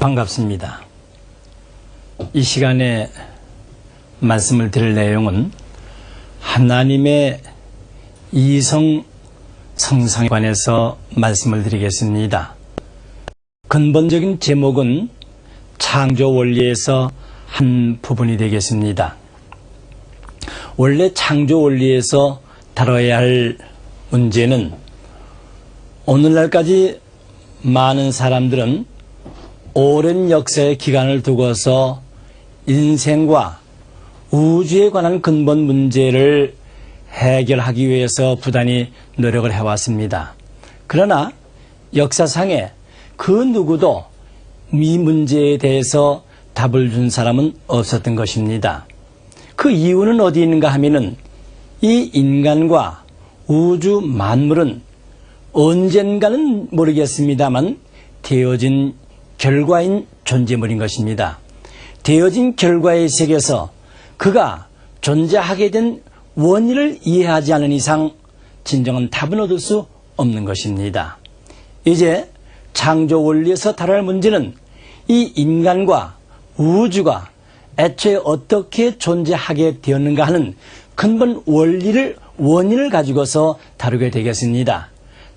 반갑습니다. 이 시간에 말씀을 드릴 내용은 하나님의 이성 성상에 관해서 말씀을 드리겠습니다. 근본적인 제목은 창조 원리에서 한 부분이 되겠습니다. 원래 창조 원리에서 다뤄야 할 문제는 오늘날까지 많은 사람들은 오랜 역사의 기간을 두고서 인생과 우주에 관한 근본 문제를 해결하기 위해서 부단히 노력을 해왔습니다. 그러나 역사상에 그 누구도 이 문제에 대해서 답을 준 사람은 없었던 것입니다. 그 이유는 어디 있는가 하면은 이 인간과 우주 만물은 언젠가는 모르겠습니다만 되어진 결과인 존재물인 것입니다. 되어진 결과의 세계에서 그가 존재하게 된 원인을 이해하지 않은 이상 진정한 답은 얻을 수 없는 것입니다. 이제 창조 원리에서 다룰 문제는 이 인간과 우주가 애초에 어떻게 존재하게 되었는가 하는 근본 원인을 가지고서 다루게 되겠습니다.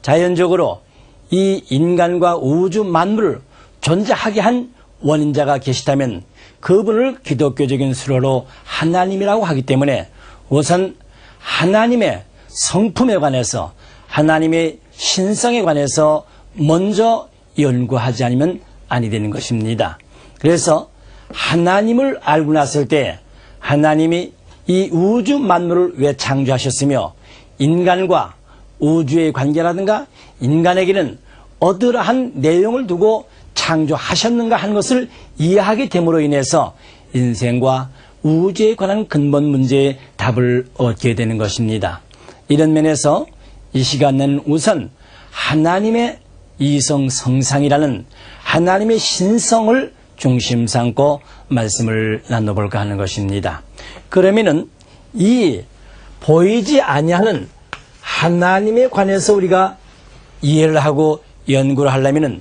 자연적으로 이 인간과 우주 만물을 존재하게 한 원인자가 계시다면 그분을 기독교적인 수로로 하나님이라고 하기 때문에 우선 하나님의 성품에 관해서 하나님의 신성에 관해서 먼저 연구하지 않으면 아니 되는 것입니다. 그래서 하나님을 알고 났을 때 하나님이 이 우주 만물을 왜 창조하셨으며 인간과 우주의 관계라든가 인간에게는 어떠한 내용을 두고 창조하셨는가 하는 것을 이해하게 됨으로 인해서 인생과 우주에 관한 근본 문제의 답을 얻게 되는 것입니다. 이런 면에서 이 시간은 우선 하나님의 이성 성상이라는 하나님의 신성을 중심 삼고 말씀을 나눠볼까 하는 것입니다. 그러면은 이 보이지 아니하는 하나님에 관해서 우리가 이해를 하고 연구를 하려면은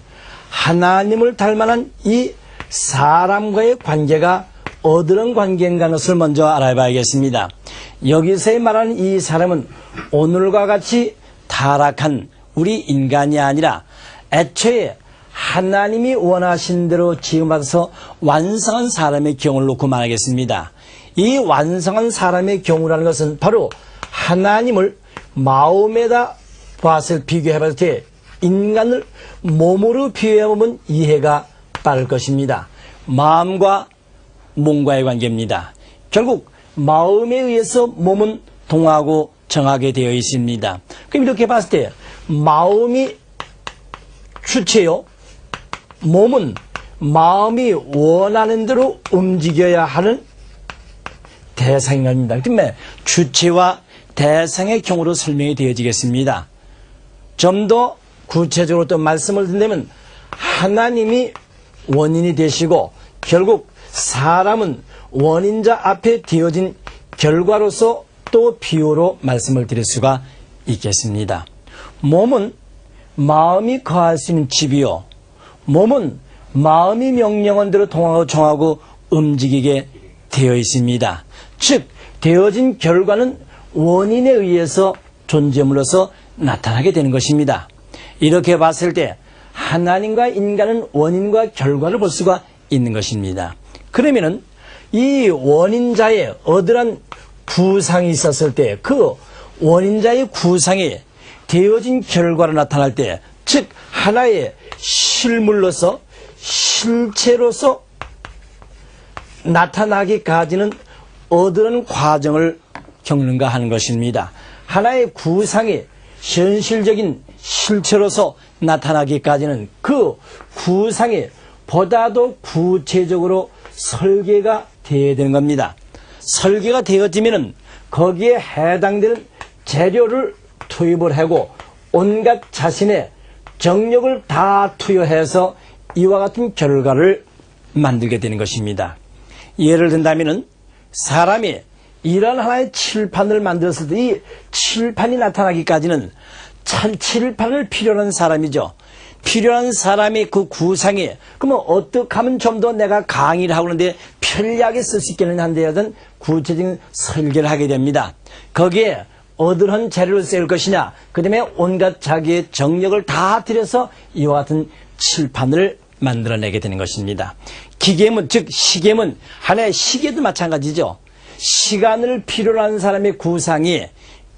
하나님을 닮아난 이 사람과의 관계가 어떤 관계인가 하는 것을 먼저 알아봐야겠습니다. 여기서 말하는 이 사람은 오늘과 같이 타락한 우리 인간이 아니라 애초에 하나님이 원하신 대로 지음받아서 완성한 사람의 경우를 놓고 말하겠습니다. 이 완성한 사람의 경우라는 것은 바로 하나님을 마음에다 비교해봤을 때 인간을 몸으로 비교해보면 이해가 빠를 것입니다. 마음과 몸과의 관계입니다. 결국 마음에 의해서 몸은 동하고 정하게 되어 있습니다. 그럼 이렇게 봤을 때 마음이 주체요, 몸은 마음이 원하는 대로 움직여야 하는 대상인 겁니다. 그러면 주체와 대상의 경우로 설명이 되어지겠습니다. 좀 더 구체적으로 또 말씀을 드리면 하나님이 원인이 되시고 결국 사람은 원인자 앞에 되어진 결과로서 또 비유로 말씀을 드릴 수가 있겠습니다. 몸은 마음이 거할 수 있는 집이요, 몸은 마음이 명령한 대로 통하고 정하고 움직이게 되어 있습니다. 즉 되어진 결과는 원인에 의해서 존재물로서 나타나게 되는 것입니다. 이렇게 봤을 때 하나님과 인간은 원인과 결과를 볼 수가 있는 것입니다. 그러면은 이 원인자의 어떠한 구상이 있었을 때 그 원인자의 구상이 되어진 결과로 나타날 때, 즉 하나의 실물로서 실체로서 나타나기까지는 어떠한 과정을 겪는가 하는 것입니다. 하나의 구상이 현실적인 실체로서 나타나기까지는 그 구상이 보다도 구체적으로 설계가 되어야 되는 겁니다. 설계가 되어지면은 거기에 해당되는 재료를 투입을 하고 온갖 자신의 정력을 다 투여해서 이와 같은 결과를 만들게 되는 것입니다. 예를 든다면은 사람이 이런 하나의 칠판을 만들었을 때 이 칠판이 나타나기까지는 칠판을 필요로 하는 사람이죠. 필요한 사람이 그 구상이 그러면 어떻게 하면 좀 더 내가 강의를 하고 있는데 편리하게 쓸 수 있겠느냐 한데 하던 구체적인 설계를 하게 됩니다. 거기에 어떠한 재료를 쓸 것이냐, 그 다음에 온갖 자기의 정력을 다 들여서 이와 같은 칠판을 만들어내게 되는 것입니다. 기계문, 즉 시계문, 하나의 시계도 마찬가지죠. 시간을 필요로 하는 사람의 구상이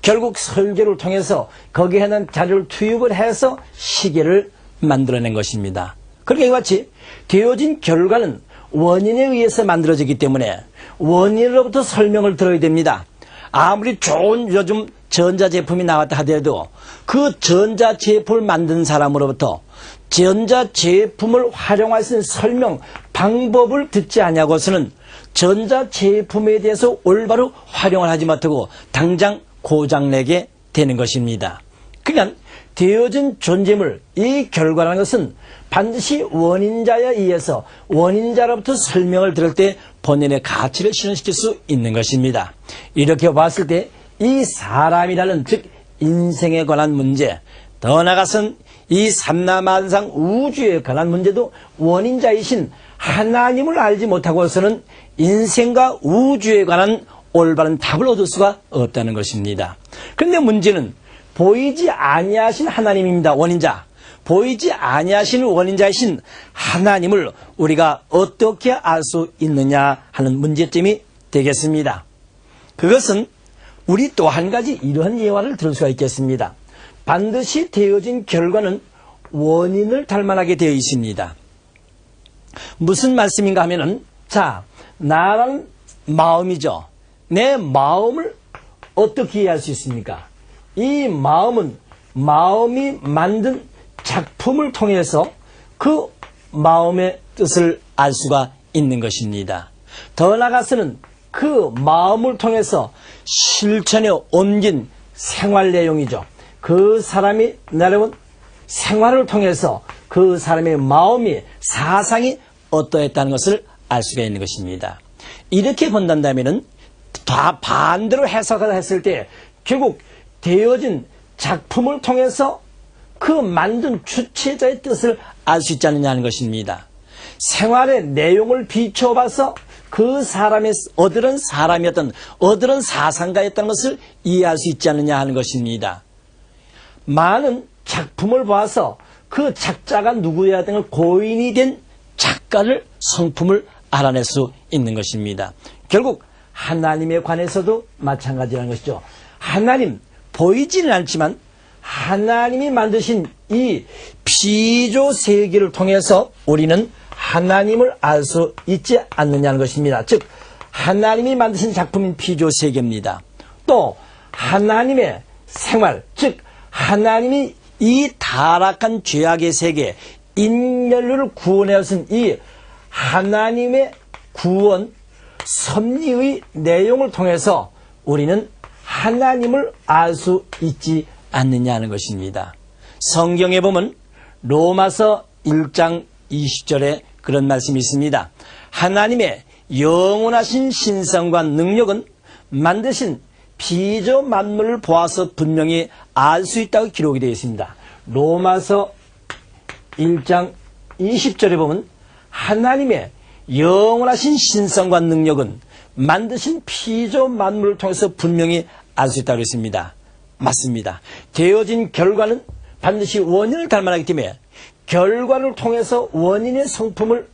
결국 설계를 통해서 거기에는 자료를 투입을 해서 시계를 만들어낸 것입니다. 그러니까 이와 같이 되어진 결과는 원인에 의해서 만들어지기 때문에 원인으로부터 설명을 들어야 됩니다. 아무리 좋은 요즘 전자제품이 나왔다 하더라도 그 전자제품을 만든 사람으로부터 전자제품을 활용할 수 있는 설명 방법을 듣지 아니하고서는 전자제품에 대해서 올바로 활용을 하지 못하고 당장 고장내게 되는 것입니다. 그러니까 되어진 존재물, 이 결과라는 것은 반드시 원인자에 의해서 원인자로부터 설명을 들을 때 본인의 가치를 실현시킬 수 있는 것입니다. 이렇게 봤을 때 이 사람이라는, 즉 인생에 관한 문제, 더 나아가선 이 삼라만상 우주에 관한 문제도 원인자이신 하나님을 알지 못하고서는 인생과 우주에 관한 올바른 답을 얻을 수가 없다는 것입니다. 그런데 문제는 보이지 아니하신 하나님입니다. 원인자. 보이지 아니하신 원인자이신 하나님을 우리가 어떻게 알 수 있느냐 하는 문제점이 되겠습니다. 그것은 우리 또 한 가지 이러한 예화를 들을 수가 있겠습니다. 반드시 되어진 결과는 원인을 닮아나게 되어 있습니다. 무슨 말씀인가 하면은, 자, 나라는 마음이죠. 내 마음을 어떻게 이해할 수 있습니까? 이 마음은 마음이 만든 작품을 통해서 그 마음의 뜻을 알 수가 있는 것입니다. 더 나아가서는 그 마음을 통해서 실천에 옮긴 생활 내용이죠. 그 사람이 내려온 생활을 통해서 그 사람의 마음이, 사상이 어떠했다는 것을 알 수가 있는 것입니다. 이렇게 본다면은 다 반대로 해석을 했을 때 결국 되어진 작품을 통해서 그 만든 주체자의 뜻을 알 수 있지 않느냐 하는 것입니다. 생활의 내용을 비춰봐서 그 사람의 어떠한 사람이었던, 어떠한 사상가였다는 것을 이해할 수 있지 않느냐 하는 것입니다. 많은 작품을 봐서 그 작자가 누구여야 되는 고인이 된 작가를, 성품을 알아낼 수 있는 것입니다. 결국 하나님에 관해서도 마찬가지라는 것이죠. 하나님, 보이지는 않지만 하나님이 만드신 이 피조 세계를 통해서 우리는 하나님을 알 수 있지 않느냐는 것입니다. 즉 하나님이 만드신 작품인 피조 세계입니다. 또 하나님의 생활, 즉 하나님이 이 타락한 죄악의 세계, 인류를 구원하신 이 하나님의 구원 섭리의 내용을 통해서 우리는 하나님을 알 수 있지 않느냐는 것입니다. 성경에 보면 로마서 1장 20절에 그런 말씀이 있습니다. 하나님의 영원하신 신성과 능력은 만드신 피조 만물을 보아서 분명히 알 수 있다고 기록이 되어 있습니다. 로마서 1장 20절에 보면 하나님의 영원하신 신성과 능력은 만드신 피조 만물을 통해서 분명히 알 수 있다고 했습니다. 맞습니다. 되어진 결과는 반드시 원인을 닮아나기 때문에 결과를 통해서 원인의 성품을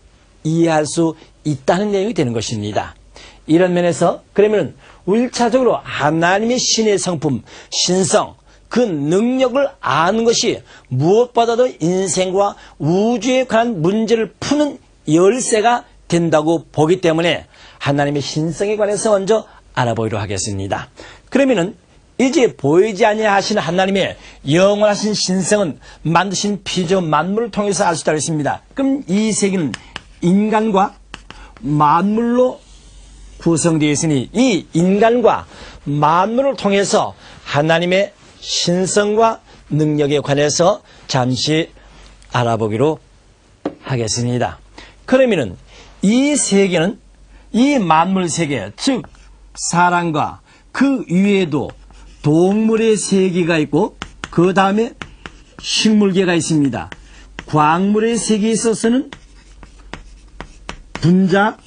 이해할 수 있다는 내용이 되는 것입니다. 이런 면에서 그러면 1차적으로 하나님의 신의 성품, 신성, 그 능력을 아는 것이 무엇보다도 인생과 우주에 관한 문제를 푸는 열쇠가 된다고 보기 때문에 하나님의 신성에 관해서 먼저 알아보기로 하겠습니다. 그러면은 이제 보이지 아니하신 하나님의 영원하신 신성은 만드신 피조 만물을 통해서 알 수 있다고 했습니다. 그럼 이 세계는 인간과 만물로 구성되어 있으니 이 인간과 만물을 통해서 하나님의 신성과 능력에 관해서 잠시 알아보기로 하겠습니다. 그러면은 이 세계는, 이 만물 세계, 즉 사람과 그 위에도 동물의 세계가 있고 그 다음에 식물계가 있습니다. 광물의 세계에 있어서는 분자,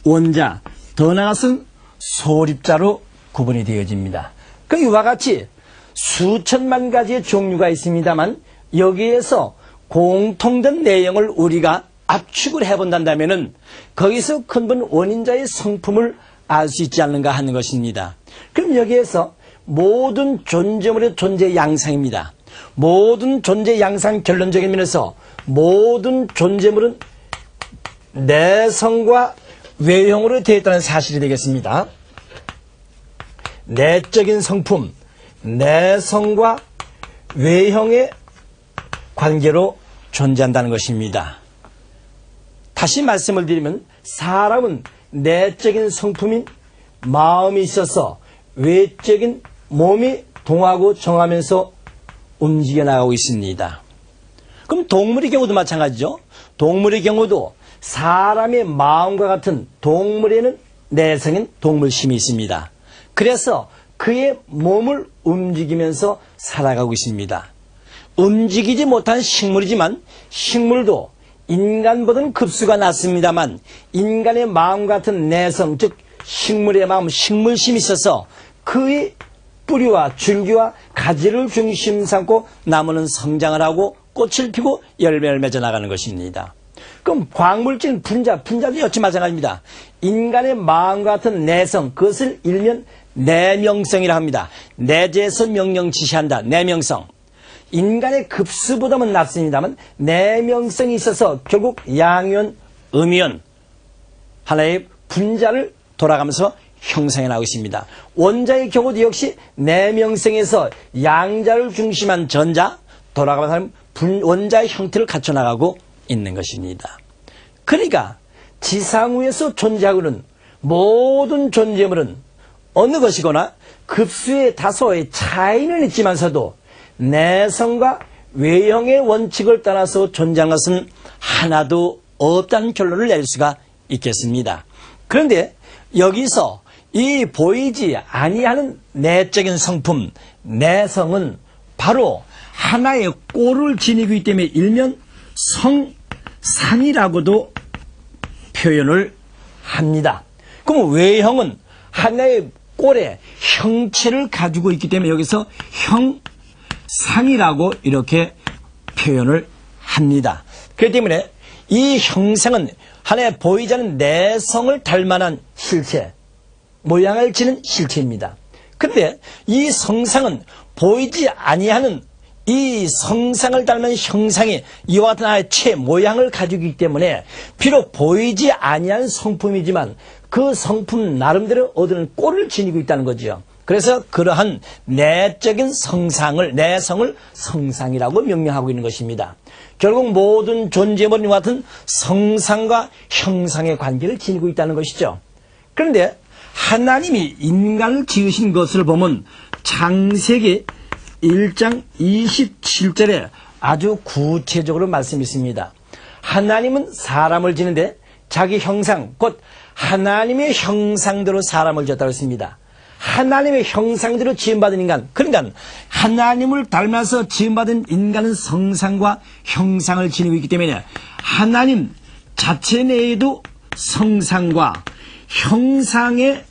원자, 더 나아가서는 소립자로 구분이 되어집니다. 그 이와 같이 수천만 가지의 종류가 있습니다만 여기에서 공통된 내용을 우리가 압축을 해본다면은 거기서 근본 원인자의 성품을 알 수 있지 않는가 하는 것입니다. 그럼 여기에서 모든 존재물의 존재 양상입니다. 모든 존재 양상 결론적인 면에서 모든 존재물은 내성과 외형으로 되어 있다는 사실이 되겠습니다. 내적인 성품, 내성과 외형의 관계로 존재한다는 것입니다. 다시 말씀을 드리면 사람은 내적인 성품인 마음이 있어서 외적인 몸이 동하고 정하면서 움직여 나가고 있습니다. 그럼 동물의 경우도 마찬가지죠. 동물의 경우도 사람의 마음과 같은 동물에는 내성인 동물심이 있습니다. 그래서 그의 몸을 움직이면서 살아가고 있습니다. 움직이지 못한 식물이지만 식물도 인간보다는 급수가 낮습니다만 인간의 마음 같은 내성, 즉 식물의 마음, 식물심이 있어서 그의 뿌리와 줄기와 가지를 중심 삼고 나무는 성장을 하고 꽃을 피고 열매를 맺어 나가는 것입니다. 그럼 광물질 분자도 역시 마찬가지입니다. 인간의 마음과 같은 내성, 그것을 일면 내명성이라 합니다. 내재에서 명령 지시한다. 내명성. 인간의 급수보다는 낮습니다만 내명성이 있어서 결국 양연, 음연 하나의 분자를 돌아가면서 형성해 나가고 있습니다. 원자의 경우도 역시 내명성에서 양자를 중심한 전자 돌아가면서 원자의 형태를 갖춰 나가고 있는 것입니다. 그러니까 지상 위에서 존재하고 있는 모든 존재물은 어느 것이거나 급수의 다소의 차이는 있지만서도 내성과 외형의 원칙을 따라서 존재한 것은 하나도 없다는 결론을 낼 수가 있겠습니다. 그런데 여기서 이 보이지 아니하는 내적인 성품, 내성은 바로 하나의 꼴을 지니고 있기 때문에 일면 성상이라고도 표현을 합니다. 그럼 외형은 하나의 꼴의 형체를 가지고 있기 때문에 여기서 형상이라고 이렇게 표현을 합니다. 그렇기 때문에 이 형상은 하나의 보이지 않는 내성을 닮아난 실체, 모양을 지닌 실체입니다. 그런데 이 성상은 보이지 아니하는 이 성상을 닮은 형상이 이와 같은 하나의 모양을 가지고 있기 때문에 비록 보이지 아니한 성품이지만 그 성품 나름대로 얻은 꼴을 지니고 있다는 거죠. 그래서 그러한 내적인 내성을 성상이라고 명명하고 있는 것입니다. 결국 모든 존재물과 같은 성상과 형상의 관계를 지니고 있다는 것이죠. 그런데 하나님이 인간을 지으신 것을 보면 창세기 1장 27절에 아주 구체적으로 말씀이 있습니다. 하나님은 사람을 지는데 자기 형상, 곧 하나님의 형상대로 사람을 지었다고 했습니다. 하나님의 형상대로 지음받은 인간, 그러니까 하나님을 닮아서 지음받은 인간은 성상과 형상을 지니고 있기 때문에 하나님 자체 내에도 성상과 형상의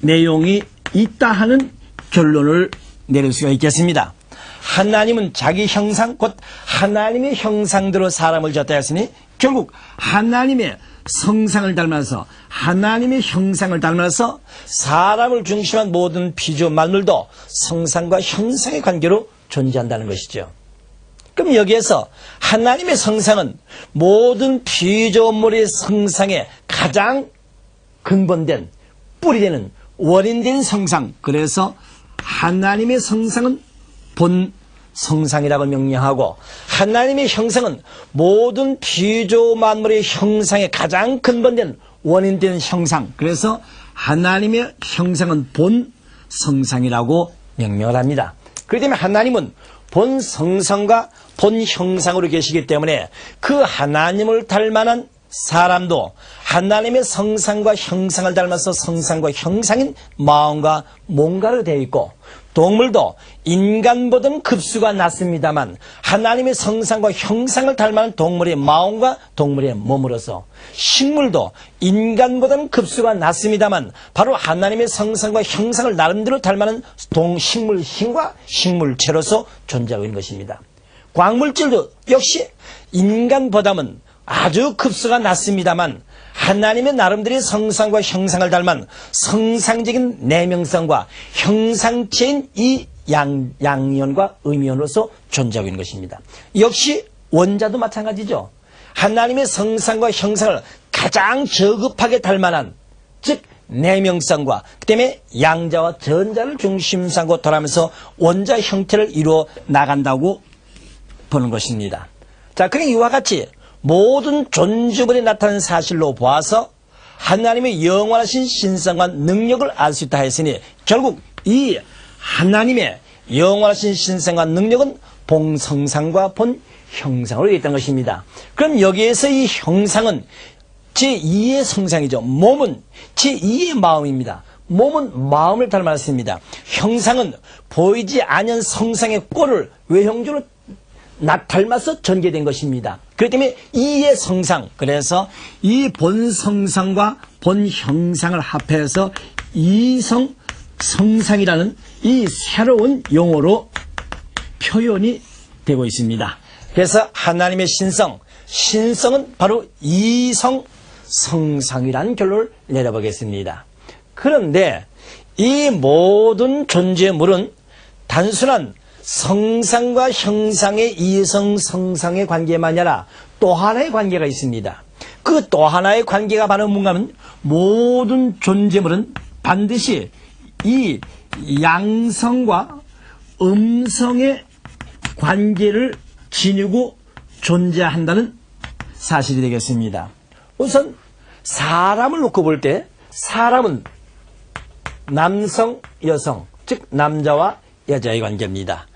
내용이 있다 하는 결론을 내릴 수가 있겠습니다. 하나님은 자기 형상, 곧 하나님의 형상대로 사람을 지었다 했으니 결국 하나님의 성상을 닮아서 하나님의 형상을 닮아서 사람을 중심한 모든 피조 만물도 성상과 형상의 관계로 존재한다는 것이죠. 그럼 여기에서 하나님의 성상은 모든 피조물의 성상의 가장 근본된 뿌리되는 원인된 성상, 그래서 하나님의 성상은 본 성상이라고 명명하고 하나님의 형상은 모든 피조 만물의 형상의 가장 근본된 원인된 형상, 그래서 하나님의 형상은 본 성상이라고 명명을 합니다. 그렇기 때문에 하나님은 본 성상과 본 형상으로 계시기 때문에 그 하나님을 닮아난 사람도 하나님의 성상과 형상을 닮아서 성상과 형상인 마음과 몸가로 되어 있고 동물도 인간보다는 급수가 낮습니다만 하나님의 성상과 형상을 닮은 동물의 마음과 동물의 몸으로서 식물도 인간보다는 급수가 낮습니다만 바로 하나님의 성상과 형상을 나름대로 닮은 동식물 힘과 식물체로서 존재하고 있는 것입니다. 광물질도 역시 인간보다는 아주 급수가 낮습니다만 하나님의 나름대로의 성상과 형상을 닮은 성상적인 내명성과 형상체인 이 양면과 의면으로서 존재하고 있는 것입니다. 역시 원자도 마찬가지죠. 하나님의 성상과 형상을 가장 저급하게 닮아난 즉 내명성과 그 때문에 양자와 전자를 중심으로 삼고 돌아가면서 원자 형태를 이루어 나간다고 보는 것입니다. 자, 그러니까 이와 같이 모든 존재물에 나타나는 사실로 보아서 하나님의 영원하신 신성과 능력을 알 수 있다 했으니 결국 이 하나님의 영원하신 신성과 능력은 본성상과 본형상으로 있다는 것입니다. 그럼 여기에서 이 형상은 제2의 성상이죠. 몸은 제2의 마음입니다. 몸은 마음을 닮았습니다. 형상은 보이지 않은 성상의 꼴을 외형적으로 닮아서 전개된 것입니다. 그렇기 때문에 이의 성상, 그래서 이 본성상과 본형상을 합해서 이성 성상이라는 이 새로운 용어로 표현이 되고 있습니다. 그래서 하나님의 신성은 바로 이성 성상이라는 결론을 내려보겠습니다. 그런데 이 모든 존재물은 단순한 성상과 형상의 이성 성상의 관계만이 아니라 또 하나의 관계가 있습니다. 그 또 하나의 관계가 바로 뭔가 하면 모든 존재물은 반드시 이 양성과 음성의 관계를 지니고 존재한다는 사실이 되겠습니다. 우선 사람을 놓고 볼 때 사람은 남성, 여성, 즉 남자와 여자의 관계입니다.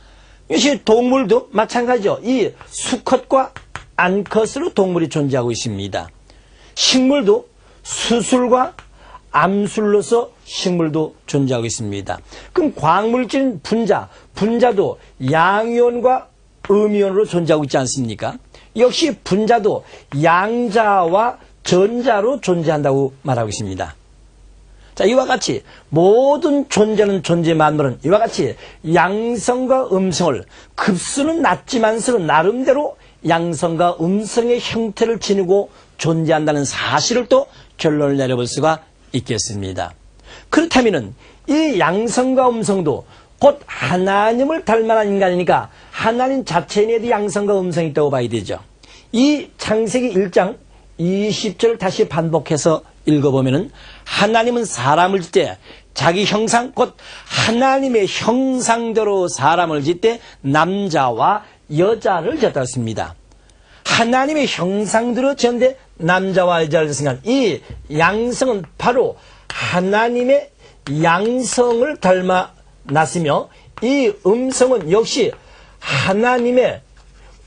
역시 동물도 마찬가지죠. 이 수컷과 암컷으로 동물이 존재하고 있습니다. 식물도 수술과 암술로서 식물도 존재하고 있습니다. 그럼 광물질인 분자도 양이온과 음이온으로 존재하고 있지 않습니까? 역시 분자도 양자와 전자로 존재한다고 말하고 있습니다. 자, 이와 같이 모든 존재는 존재 만물은 이와 같이 양성과 음성을 급수는 낮지만서도 나름대로 양성과 음성의 형태를 지니고 존재한다는 사실을 또 결론을 내려볼 수가 있겠습니다. 그렇다면 이 양성과 음성도 곧 하나님을 닮아난 인간이니까 하나님 자체에도 양성과 음성이 있다고 봐야 되죠. 이 창세기 1장 20절 다시 반복해서 읽어보면은 하나님은 사람을 짓되 자기 형상 곧 하나님의 형상대로 사람을 짓되 남자와 여자를 지었다 했습니다. 하나님의 형상대로 지었는데 남자와 여자를 지었으니까 이 양성은 바로 하나님의 양성을 닮아났으며 이 음성은 역시 하나님의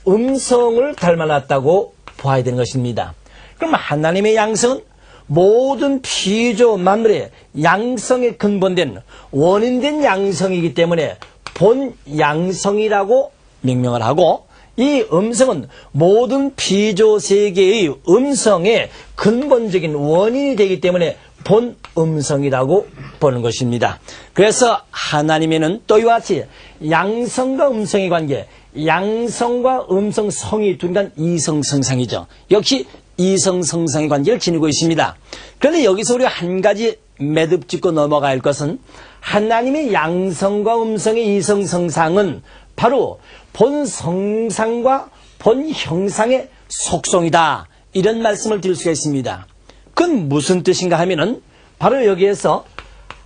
음성을 닮아났다고 보아야 되는 것입니다. 그럼 하나님의 양성은 모든 피조 만물의 양성에 근본된 원인된 양성이기 때문에 본 양성이라고 명명을 하고 이 음성은 모든 피조 세계의 음성의 근본적인 원인이 되기 때문에 본 음성이라고 보는 것입니다. 그래서 하나님에는 또 이와 같이 양성과 음성의 관계, 양성과 음성 성이 둔간 이성성상이죠. 역시 이성성상의 관계를 지니고 있습니다. 그런데 여기서 우리가 한 가지 매듭 짚고 넘어갈 것은 하나님의 양성과 음성의 이성성상은 바로 본 성상과 본 형상의 속성이다. 이런 말씀을 드릴 수가 있습니다. 그건 무슨 뜻인가 하면은 바로 여기에서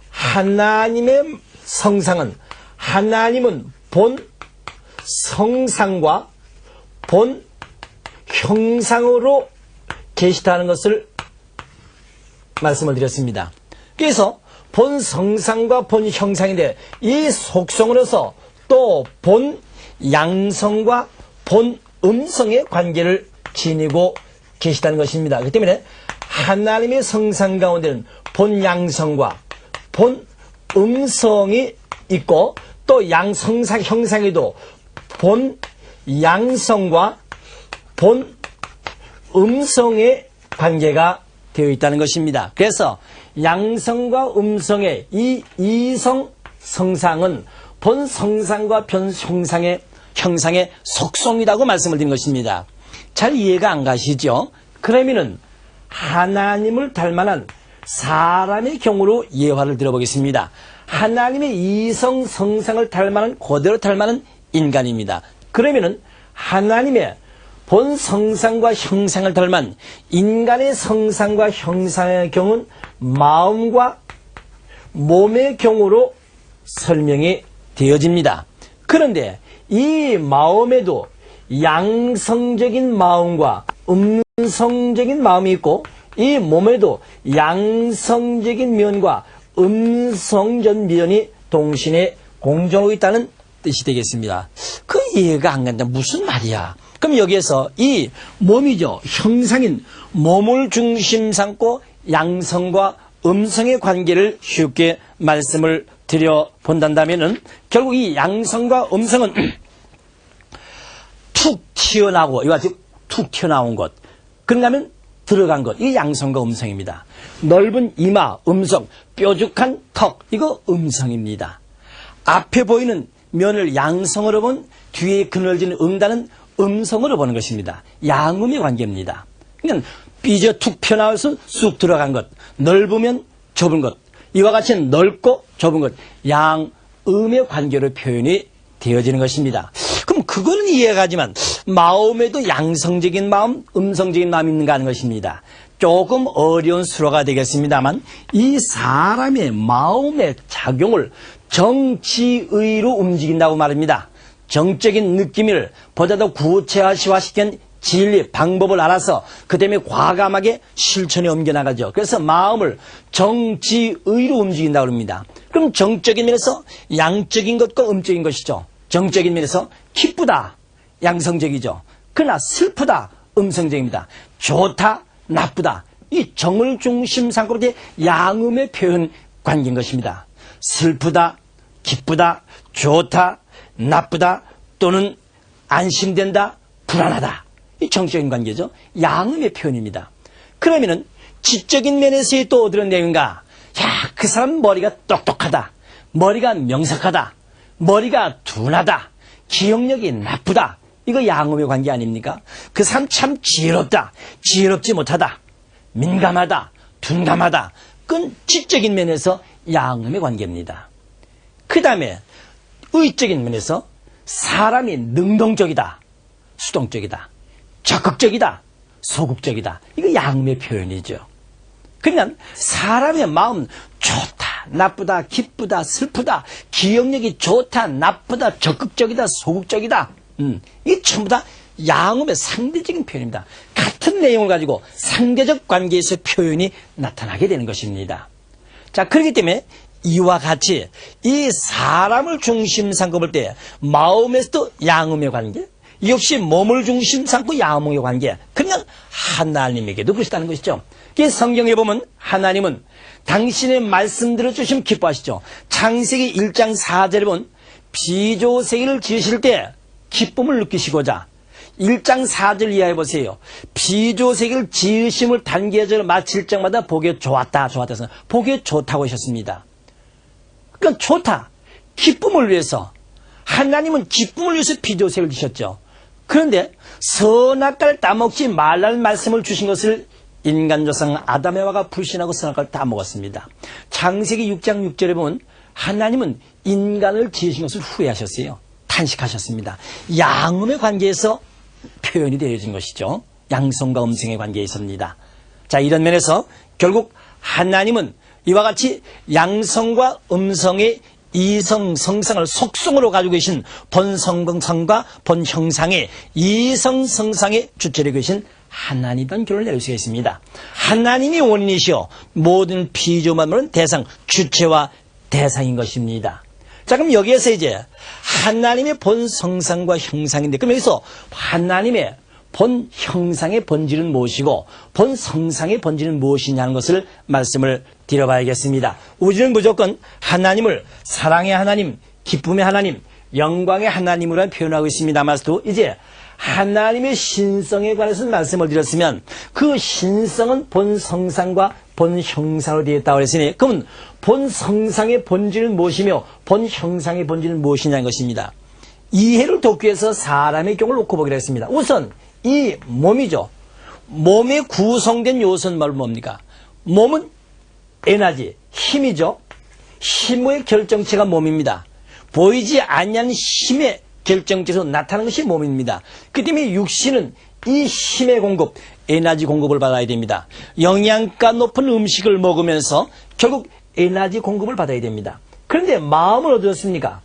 하나님의 성상은 하나님은 본 성상과 본 형상으로 계시다는 것을 말씀을 드렸습니다. 그래서 본 성상과 본 형상인데 이 속성으로서 또 본 양성과 본 음성의 관계를 지니고 계시다는 것입니다. 그렇기 때문에 하나님의 성상 가운데는 본 양성과 본 음성이 있고 또 양성상 형상에도 본 양성과 본 음성의 관계가 되어 있다는 것입니다. 그래서 양성과 음성의 이 이성 성상은 본 성상과 변 형상의 속성이라고 말씀을 드린 것입니다. 잘 이해가 안 가시죠? 그러면은 하나님을 닮아난 사람의 경우로 예화를 들어보겠습니다. 하나님의 이성 성상을 닮아난 그대로 닮아난 인간입니다. 그러면은 하나님의 본 성상과 형상을 닮은 인간의 성상과 형상의 경우는 마음과 몸의 경우로 설명이 되어집니다. 그런데 이 마음에도 양성적인 마음과 음성적인 마음이 있고 이 몸에도 양성적인 면과 음성적 면이 동시에 공존하고 있다는 뜻이 되겠습니다. 그 이해가 안 간다. 무슨 말이야? 그럼 여기에서 이 몸이죠. 형상인 몸을 중심 삼고 양성과 음성의 관계를 쉽게 말씀을 드려본다면은 결국 이 양성과 음성은 툭 튀어나오고 이와 같이 툭 튀어나온 것. 그런가 하면 들어간 것. 이게 양성과 음성입니다. 넓은 이마, 음성, 뾰족한 턱. 이거 음성입니다. 앞에 보이는 면을 양성으로 본 뒤에 그늘진 응단은 음성으로 보는 것입니다. 양음의 관계입니다. 그러니까 삐져 툭 튀어나와서 쑥 들어간 것. 넓으면 좁은 것. 이와 같이 넓고 좁은 것. 양음의 관계로 표현이 되어지는 것입니다. 그럼 그거는 이해가지만 마음에도 양성적인 마음, 음성적인 마음이 있는가 하는 것입니다. 조금 어려운 수로가 되겠습니다만 이 사람의 마음의 작용을 정치의로 움직인다고 말합니다. 정적인 느낌을 보다 더 구체화시킨 진리, 방법을 알아서 그 때문에 과감하게 실천에 옮겨나가죠. 그래서 마음을 정지의로 움직인다고 합니다. 그럼 정적인 면에서 양적인 것과 음적인 것이죠. 정적인 면에서 기쁘다, 양성적이죠. 그러나 슬프다, 음성적입니다. 좋다, 나쁘다. 이 정을 중심 삼고 양음의 표현 관계인 것입니다. 슬프다, 기쁘다, 좋다, 나쁘다, 또는 안심된다, 불안하다. 이 정적인 관계죠. 양음의 표현입니다. 그러면은 지적인 면에서의 또 어떤 내용인가? 야, 그 사람 머리가 똑똑하다. 머리가 명석하다. 머리가 둔하다. 기억력이 나쁘다. 이거 양음의 관계 아닙니까? 그 사람 참 지혜롭다. 지혜롭지 못하다. 민감하다. 둔감하다. 그건 지적인 면에서 양음의 관계입니다. 그 다음에 의적인 면에서 사람이 능동적이다. 수동적이다. 적극적이다. 소극적이다. 이거 양음의 표현이죠. 그러면 사람의 마음 좋다, 나쁘다, 기쁘다, 슬프다, 기억력이 좋다, 나쁘다, 적극적이다, 소극적이다. 이게 전부 다 양음의 상대적인 표현입니다. 같은 내용을 가지고 상대적 관계에서 표현이 나타나게 되는 것입니다. 자, 그렇기 때문에 이와 같이 이 사람을 중심 삼고 볼 때 마음에서도 양음의 관계, 역시 몸을 중심 삼고 양음의 관계, 그냥 하나님에게도 그렇다는 것이죠. 성경에 보면 하나님은 당신의 말씀 들어주시면 기뻐하시죠. 창세기 1장 4절에 보면 비조세계를 지으실 때 기쁨을 느끼시고자 1장 4절 이하에 보세요. 비조세계를 지으심을 단계적으로 마칠 적마다 보기에 좋았다, 해서 보기에 좋다고 하셨습니다. 그러니까 좋다, 기쁨을 위해서, 하나님은 기쁨을 위해서 비조세계를 지으셨죠. 그런데 선악과를 따먹지 말라는 말씀을 주신 것을 인간 조상 아담 에와가 불신하고 선악과를 따먹었습니다. 창세기 6장 6절에 보면 하나님은 인간을 지으신 것을 후회하셨어요. 탄식하셨습니다. 양음의 관계에서 표현이 되어진 것이죠. 양성과 음성의 관계에서입니다. 자, 이런 면에서 결국 하나님은 이와 같이 양성과 음성의 이성, 성상을 속성으로 가지고 계신 본성성과 본형상의 이성, 성상의 주체로 계신 하나님이라는 결론을 내릴 수가 있습니다. 하나님이 원인이시오. 모든 피조만물은 대상, 주체와 대상인 것입니다. 자, 그럼 여기에서 이제 하나님의 본 성상과 형상인데, 그럼 여기서 하나님의 본 형상의 본질은 무엇이고 본 성상의 본질은 무엇이냐는 것을 말씀을 드려봐야겠습니다. 우리는 무조건 하나님을 사랑의 하나님, 기쁨의 하나님, 영광의 하나님으로 표현하고 있습니다마도 이제 하나님의 신성에 관해서 말씀을 드렸으면 그 신성은 본 성상과 본 형상으로 되어 있다고 했으니 그러면 본 성상의 본질은 무엇이며 본 형상의 본질은 무엇이냐는 것입니다. 이해를 돕기 위해서 사람의 경우를 놓고 보기로 했습니다. 우선 이 몸이죠. 몸에 구성된 요소는 바로 뭡니까? 몸은 에너지, 힘이죠. 힘의 결정체가 몸입니다. 보이지 않는 힘의 결정체에서 나타나는 것이 몸입니다. 그 때문에 육신은 이 힘의 공급, 에너지 공급을 받아야 됩니다. 영양가 높은 음식을 먹으면서 결국 에너지 공급을 받아야 됩니다. 그런데 마음은 어디였습니까?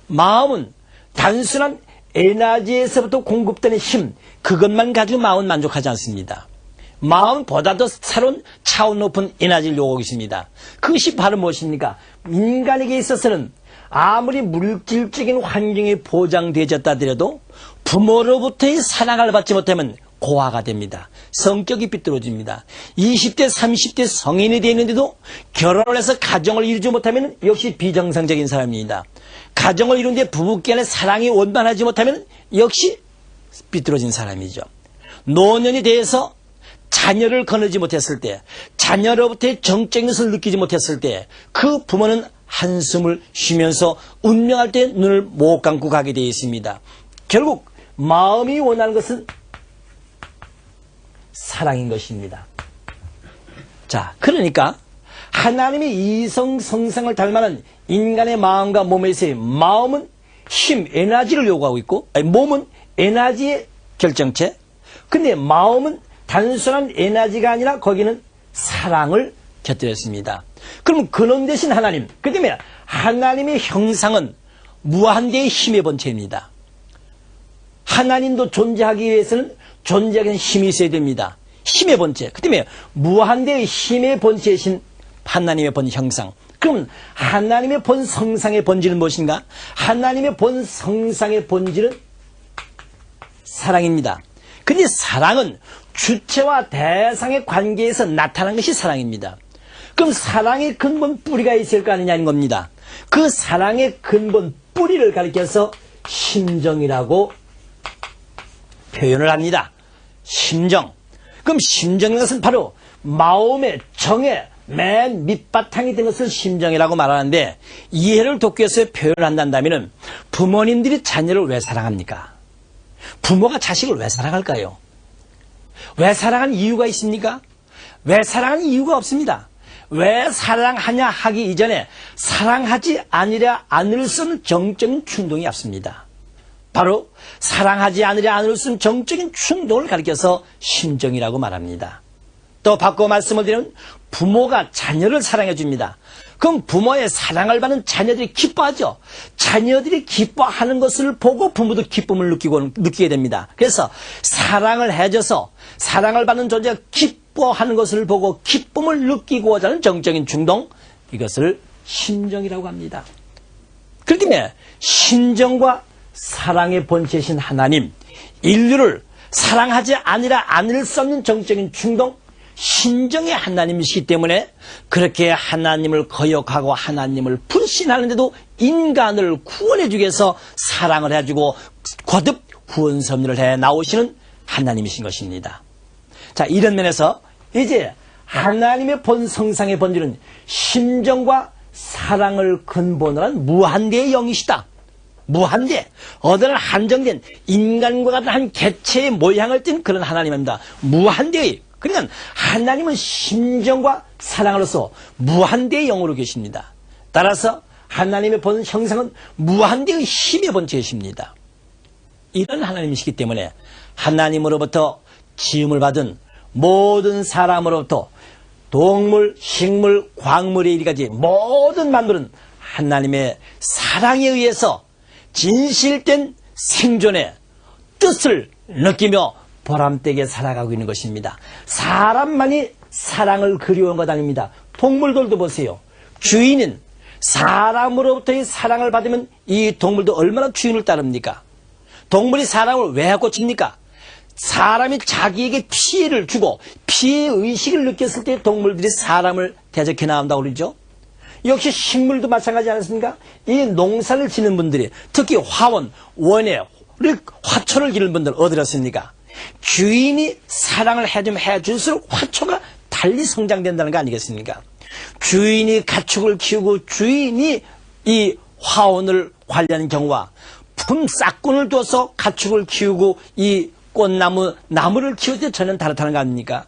마음은 단순한 에너지에서부터 공급되는 힘, 그것만 가지고 마음은 만족하지 않습니다. 마음은 보다 더 새로운 차원 높은 에너지를 요구하고 있습니다. 그것이 바로 무엇입니까? 인간에게 있어서는 아무리 물질적인 환경이 보장되어졌다 하더라도 부모로부터의 사랑을 받지 못하면 고아가 됩니다. 성격이 삐뚤어집니다. 20대, 30대 성인이 되는데도 결혼을 해서 가정을 이루지 못하면 역시 비정상적인 사람입니다. 가정을 이루는데 부부간의 사랑이 원만하지 못하면 역시 삐뚤어진 사람이죠. 노년이 돼서 자녀를 거느지 못했을 때, 자녀로부터의 정적인 것을 느끼지 못했을 때 그 부모는 한숨을 쉬면서 운명할 때 눈을 못 감고 가게 되어 있습니다. 결국 마음이 원하는 것은 사랑인 것입니다. 자, 그러니까 하나님의 이성 성상을 닮아는 인간의 마음과 몸에서의 마음은 힘, 에너지를 요구하고 있고 몸은 에너지의 결정체. 근데 마음은 단순한 에너지가 아니라 거기는 사랑을 곁들였습니다. 그럼 근원 대신 하나님, 그 때문에 하나님의 형상은 무한대의 힘의 본체입니다. 하나님도 존재하기 위해서는 존재하기 위해서는 힘이 있어야 됩니다. 힘의 본체. 그 때문에 무한대의 힘의 본체이신 하나님의 본 형상. 그럼 하나님의 본 성상의 본질은 무엇인가? 하나님의 본 성상의 본질은 사랑입니다. 근데 사랑은 주체와 대상의 관계에서 나타난 것이 사랑입니다. 그럼 사랑의 근본 뿌리가 있을 거 아니냐는 겁니다. 그 사랑의 근본 뿌리를 가리켜서 심정이라고 표현을 합니다. 심정. 그럼 심정이라는 것은 바로 마음의 정의 맨 밑바탕이 된 것을 심정이라고 말하는데 이해를 돕기 위해서 표현한다면 부모님들이 자녀를 왜 사랑합니까? 부모가 자식을 왜 사랑할까요? 왜 사랑하는 이유가 있습니까? 왜 사랑하는 이유가 없습니다. 왜 사랑하냐 하기 이전에 사랑하지 아니랴 않을 수 없는 정적인 충동이 없습니다. 바로 사랑하지 않으랴 않을 수 없는 정적인 충동을 가리켜서 심정이라고 말합니다. 또 바꿔 말씀을 드리면 부모가 자녀를 사랑해 줍니다. 그럼 부모의 사랑을 받는 자녀들이 기뻐하죠. 자녀들이 기뻐하는 것을 보고 부모도 기쁨을 느끼게 됩니다. 그래서 사랑을 해줘서 사랑을 받는 존재가 기뻐하는 것을 보고 기쁨을 느끼고자 하는 정적인 충동, 이것을 심정이라고 합니다. 그렇기 때문에 심정과 사랑의 본체이신 하나님, 인류를 사랑하지 않을 수 없는 정적인 충동, 심정의 하나님이시기 때문에 그렇게 하나님을 거역하고 하나님을 불신하는데도 인간을 구원해 주기 위해서 사랑을 해주고 거듭 구원 섭리를 해 나오시는 하나님이신 것입니다. 자, 이런 면에서 이제 하나님의 본 성상의 본질은 심정과 사랑을 근본으로 한 무한대의 영이시다. 무한대, 어느 한정된 인간과 같은 한 개체의 모양을 띤 그런 하나님입니다. 무한대의. 그러니까 하나님은 심정과 사랑으로서 무한대의 영으로 계십니다. 따라서 하나님의 본 형상은 무한대의 힘의 본체이십니다. 이런 하나님이시기 때문에 하나님으로부터 지음을 받은 모든 사람으로부터 동물, 식물, 광물에 이르기까지 모든 만물은 하나님의 사랑에 의해서 진실된 생존의 뜻을 느끼며 보람되게 살아가고 있는 것입니다. 사람만이 사랑을 그리워한 것 아닙니다. 동물들도 보세요. 주인은 사람으로부터의 사랑을 받으면 이 동물도 얼마나 주인을 따릅니까? 동물이 사람을 왜 고칩니까? 사람이 자기에게 피해를 주고 피해의식을 느꼈을 때 동물들이 사람을 대적해 나온다고 그러죠. 역시 식물도 마찬가지 않습니까? 이 농사를 짓는 분들이 특히 화원, 원예, 화초를 기르는 분들 어디였습니까? 주인이 사랑을 해주면 해줄수록 화초가 달리 성장된다는 거 아니겠습니까? 주인이 가축을 키우고 주인이 이 화원을 관리하는 경우와 싹꾼을 둬서 가축을 키우고 이 꽃나무, 나무를 키울 때 전혀 다르다는 거 아닙니까?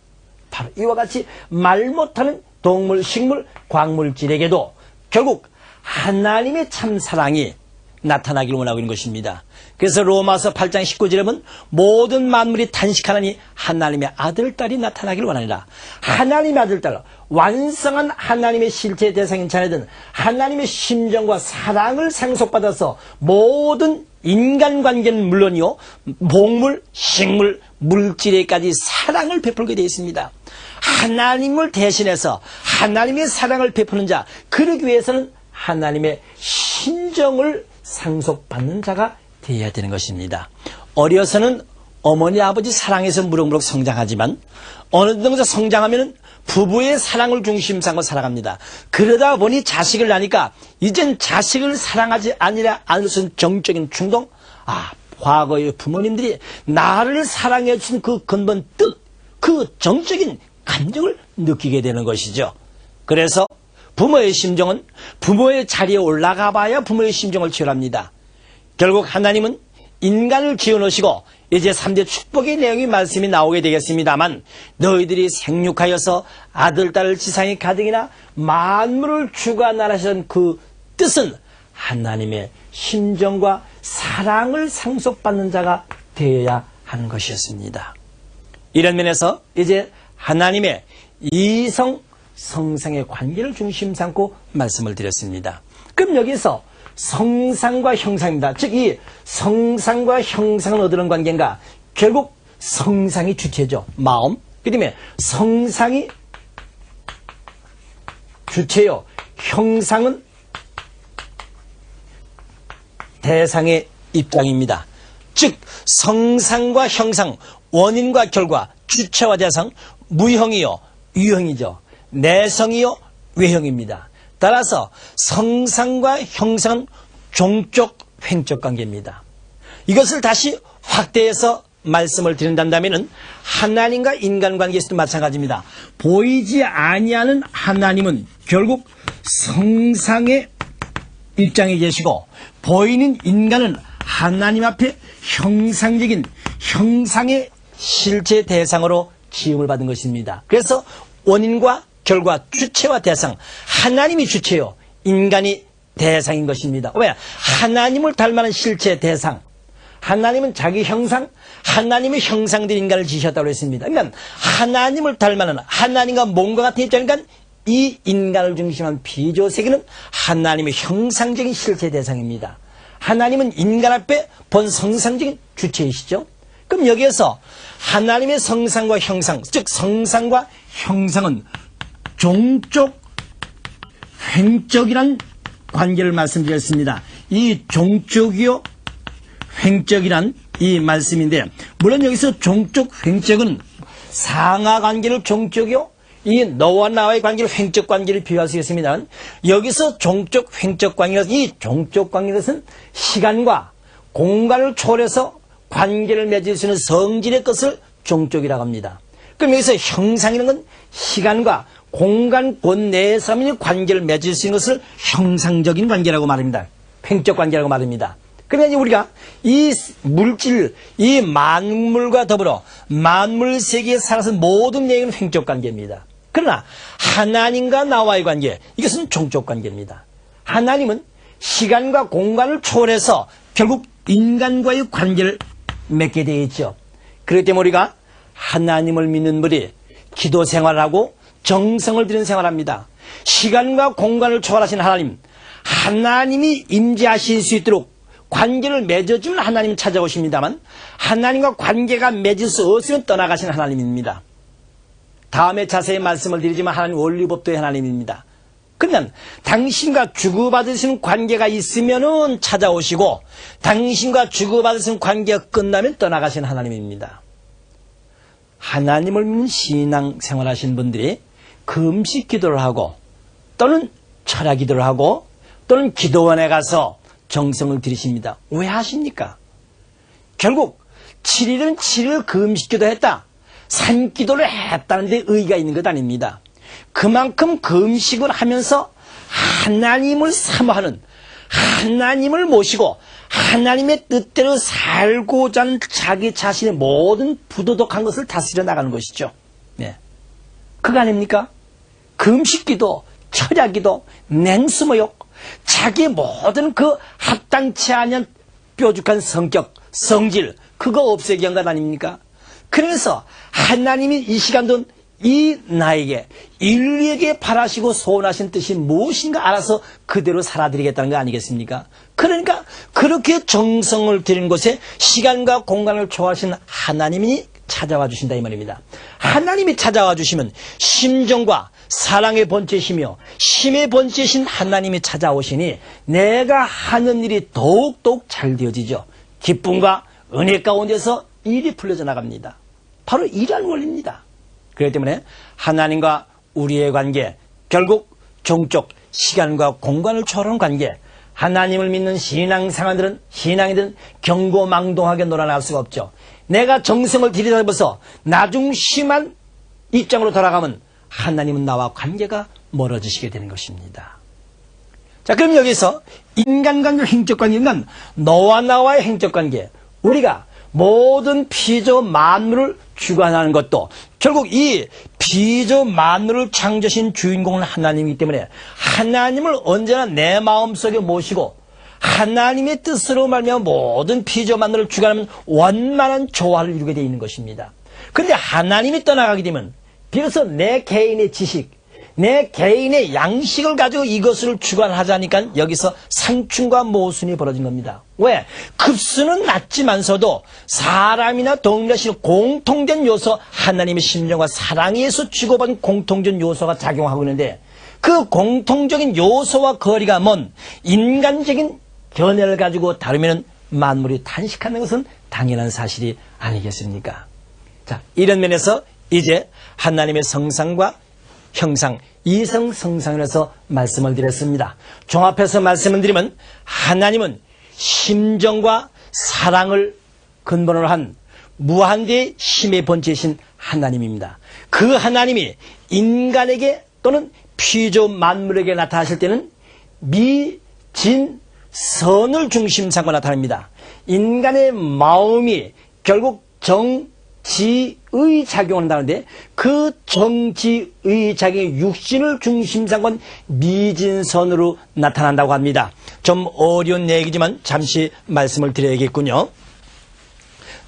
바로 이와 같이 말 못하는 동물, 식물, 광물질에게도 결국 하나님의 참 사랑이 나타나기를 원하고 있는 것입니다. 그래서 로마서 8장 19절에 보면 모든 만물이 탄식하나니 하나님의 아들, 딸이 나타나기를 원하니라. 하나님의 아들, 딸, 완성한 하나님의 실제 대상인 자녀들은 하나님의 심정과 사랑을 상속받아서 모든 인간관계는 물론이요, 목물, 식물, 물질에까지 사랑을 베풀게 되어 있습니다. 하나님을 대신해서 하나님의 사랑을 베푸는 자, 그러기 위해서는 하나님의 심정을 상속받는 자가 되어야 되는 것입니다. 어려서는 어머니 아버지 사랑에서 무럭무럭 성장하지만 어느 정도 성장하면 부부의 사랑을 중심 삼고 살아갑니다. 그러다 보니 자식을 낳으니까 이젠 자식을 사랑하지 않을 수 있는 정적인 충동, 과거의 부모님들이 나를 사랑해 주신 그 근본 뜻, 그 정적인 감정을 느끼게 되는 것이죠. 그래서 부모의 심정은 부모의 자리에 올라가 봐야 부모의 심정을 치열합니다. 결국 하나님은 인간을 지어놓으시고 이제 3대 축복의 내용이 말씀이 나오게 되겠습니다만, 너희들이 생육하여서 아들, 딸을 지상의 가득이나 만물을 주관하라신 그 뜻은 하나님의 심정과 사랑을 상속받는 자가 되어야 하는 것이었습니다. 이런 면에서 이제 하나님의 이성 성상의 관계를 중심 삼고 말씀을 드렸습니다. 그럼 여기서 성상과 형상입니다. 즉 이 성상과 형상은 어떤 관계인가? 결국 성상이 주체죠. 마음. 그 다음에 성상이 주체요. 형상은 대상의 입장입니다. 즉 성상과 형상, 원인과 결과, 주체와 대상, 무형이요, 유형이죠. 내성이요, 외형입니다. 따라서 성상과 형상은 종적, 횡적 관계입니다. 이것을 다시 확대해서 말씀을 드린다면 하나님과 인간관계에서도 마찬가지입니다. 보이지 아니하는 하나님은 결국 성상의 입장에 계시고, 보이는 인간은 하나님 앞에 형상적인 형상의 실제 대상으로 지음을 받은 것입니다. 그래서 원인과 결과, 주체와 대상, 하나님이 주체요, 인간이 대상인 것입니다. 왜? 하나님을 닮아는 실체 대상, 하나님은 자기 형상, 하나님의 형상된 인간을 지으셨다고 했습니다. 그러니까 하나님을 닮아는, 하나님과 몸과 같은 입장이니까 이 인간을 중심한 비조세계는 하나님의 형상적인 실체 대상입니다. 하나님은 인간 앞에 본 성상적인 주체이시죠. 그럼 여기에서 하나님의 성상과 형상, 즉 성상과 형상은 종적, 횡적이란 관계를 말씀드렸습니다. 이 종적이요, 횡적이란 이 말씀인데, 물론 여기서 종적, 횡적은 상하 관계를 종적이요, 이 너와 나와의 관계를 횡적 관계를 비유할 수 있습니다. 여기서 종적, 횡적 관계는, 이 종적 관계는 시간과 공간을 초월해서 관계를 맺을 수 있는 성질의 것을 종적이라고 합니다. 그럼 여기서 형상이라는 건 시간과 공간 권 내에서 관계를 맺을 수 있는 것을 형상적인 관계라고 말합니다. 횡적 관계라고 말합니다. 그러면 우리가 이 물질, 이 만물과 더불어 만물 세계에 살아서 모든 얘기는 횡적 관계입니다. 그러나 하나님과 나와의 관계, 이것은 종적 관계입니다. 하나님은 시간과 공간을 초월해서 결국 인간과의 관계를 맺게 되어 있죠. 그렇기 때문에 우리가 하나님을 믿는 분이 기도 생활하고 정성을 들인 생활합니다. 시간과 공간을 초월하신 하나님, 하나님이 임재하실 수 있도록 관계를 맺어주는 하나님 찾아오십니다만, 하나님과 관계가 맺을 수 없으면 떠나가신 하나님입니다. 다음에 자세히 말씀을 드리지만 하나님 원리법도의 하나님입니다. 그러면 당신과 주고받으시는 관계가 있으면은 찾아오시고, 당신과 주고받으시는 관계가 끝나면 떠나가신 하나님입니다. 하나님을 믿는 신앙 생활하신 분들이 금식 기도를 하고 또는 철야 기도를 하고 또는 기도원에 가서 정성을 들이십니다. 왜 하십니까? 결국 7일은 7일 금식기도 했다. 산기도를 했다는 데 의의가 있는 것 아닙니다. 그만큼 금식을 하면서 하나님을 사모하는, 하나님을 모시고 하나님의 뜻대로 살고자 하는 자기 자신의 모든 부도덕한 것을 다스려 나가는 것이죠. 네. 그거 아닙니까? 금식기도, 철야기도, 냉수모욕, 자기의 모든 그 합당치 않은 뾰족한 성격, 성질, 그거 없애기 위한 것 아닙니까? 그래서 하나님이 이 시간도 이 나에게, 인류에게 바라시고 소원하신 뜻이 무엇인가 알아서 그대로 살아드리겠다는 거 아니겠습니까? 그러니까 그렇게 정성을 들인 곳에 시간과 공간을 초월하신 하나님이 찾아와 주신다 이 말입니다. 하나님이 찾아와 주시면 심정과 사랑의 번째시며 힘의 번째신 하나님이 찾아오시니 내가 하는 일이 더욱더욱 잘 되어지죠. 기쁨과 은혜 가운데서 일이 풀려져 나갑니다. 바로 이러한 원리입니다. 그렇기 때문에 하나님과 우리의 관계, 결국 종족, 시간과 공간을 초월하는 관계, 하나님을 믿는 신앙이든 경고망동하게 놀아나갈 수가 없죠. 내가 정성을 들이다보면서 나중심한 입장으로 돌아가면 하나님은 나와 관계가 멀어지시게 되는 것입니다. 자, 그럼 여기서 인간관계, 행적관계는 너와 나와의 행적관계, 우리가 모든 피조 만물을 주관하는 것도 결국 이 피조 만물을 창조하신 주인공은 하나님이기 때문에 하나님을 언제나 내 마음속에 모시고 하나님의 뜻으로 말미암아 모든 피조 만물을 주관하면 원만한 조화를 이루게 되어 있는 것입니다. 그런데 하나님이 떠나가게 되면 비로소 내 개인의 지식, 내 개인의 양식을 가지고 이것을 주관하자니까 여기서 상충과 모순이 벌어진 겁니다. 왜? 급수는 낮지만서도 사람이나 동일하신 공통된 요소, 하나님의 심정과 사랑에 의해서 주고받은 공통된 요소가 작용하고 있는데 그 공통적인 요소와 거리가 먼 인간적인 견해를 가지고 다루면 만물이 탄식하는 것은 당연한 사실이 아니겠습니까? 자, 이런 면에서 이제 하나님의 성상과 형상, 이성성상에서 말씀을 드렸습니다. 종합해서 말씀을 드리면 하나님은 심정과 사랑을 근본으로 한 무한대의 힘의 본체이신 하나님입니다. 그 하나님이 인간에게 또는 피조 만물에게 나타나실 때는 미진 선을 중심 삼고 나타납니다. 인간의 마음이 결국 정지의 작용을 한다는데 그 정지의 작용이 육신을 중심 삼은 미진선으로 나타난다고 합니다. 좀 어려운 얘기지만 잠시 말씀을 드려야겠군요.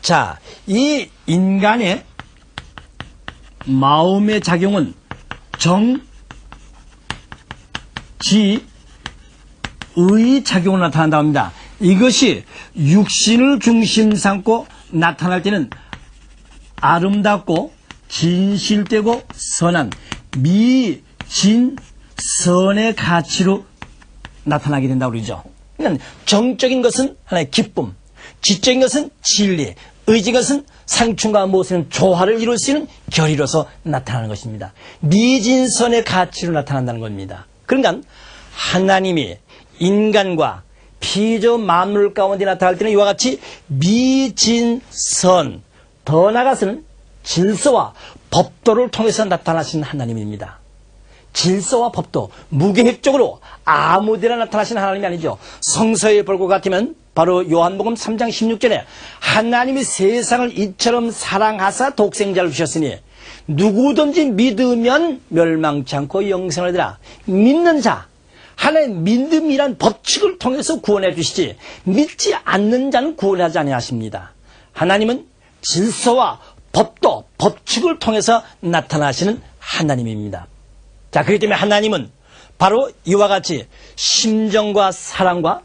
자, 이 인간의 마음의 작용은 정지의 작용을 나타난다고 합니다. 이것이 육신을 중심 삼고 나타날 때는 아름답고 진실되고 선한 미진선의 가치로 나타나게 된다고 그러죠. 그러니까 정적인 것은 하나의 기쁨, 지적인 것은 진리, 의지인 것은 상충과 모순은 조화를 이룰 수 있는 결의로서 나타나는 것입니다. 미진선의 가치로 나타난다는 겁니다. 그러니까 하나님이 인간과 피조 만물 가운데 나타날 때는 이와 같이 미진선, 더 나아가서는 질서와 법도를 통해서 나타나시는 하나님입니다. 질서와 법도, 무계획적으로 아무데나 나타나시는 하나님이 아니죠. 성서에 볼 것 같으면 바로 요한복음 3장 16절에 하나님이 세상을 이처럼 사랑하사 독생자를 주셨으니 누구든지 믿으면 멸망치 않고 영생을 얻으라. 믿는 자, 하나님 믿음이란 법칙을 통해서 구원해 주시지 믿지 않는 자는 구원하지 아니하십니다. 하나님은 질서와 법도, 법칙을 통해서 나타나시는 하나님입니다. 자, 그렇기 때문에 하나님은 바로 이와 같이 심정과 사랑과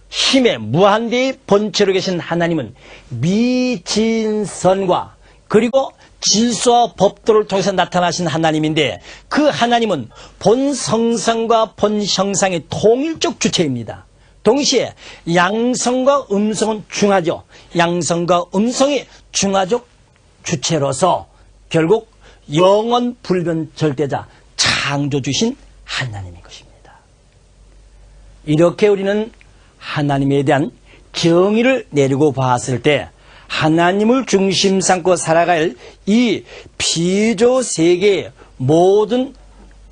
힘의 무한대의 본체로 계신 하나님은 미진선과 그리고 질서와 법도를 통해서 나타나신 하나님인데 그 하나님은 본 성상과 본 형상의 통일적 주체입니다. 동시에 양성과 음성은 중하죠. 양성과 음성이 중하적 주체로서 결국 영원 불변 절대자 창조주신 하나님인 것입니다. 이렇게 우리는 하나님에 대한 정의를 내리고 봤을 때 하나님을 중심 삼고 살아갈 이 피조 세계의 모든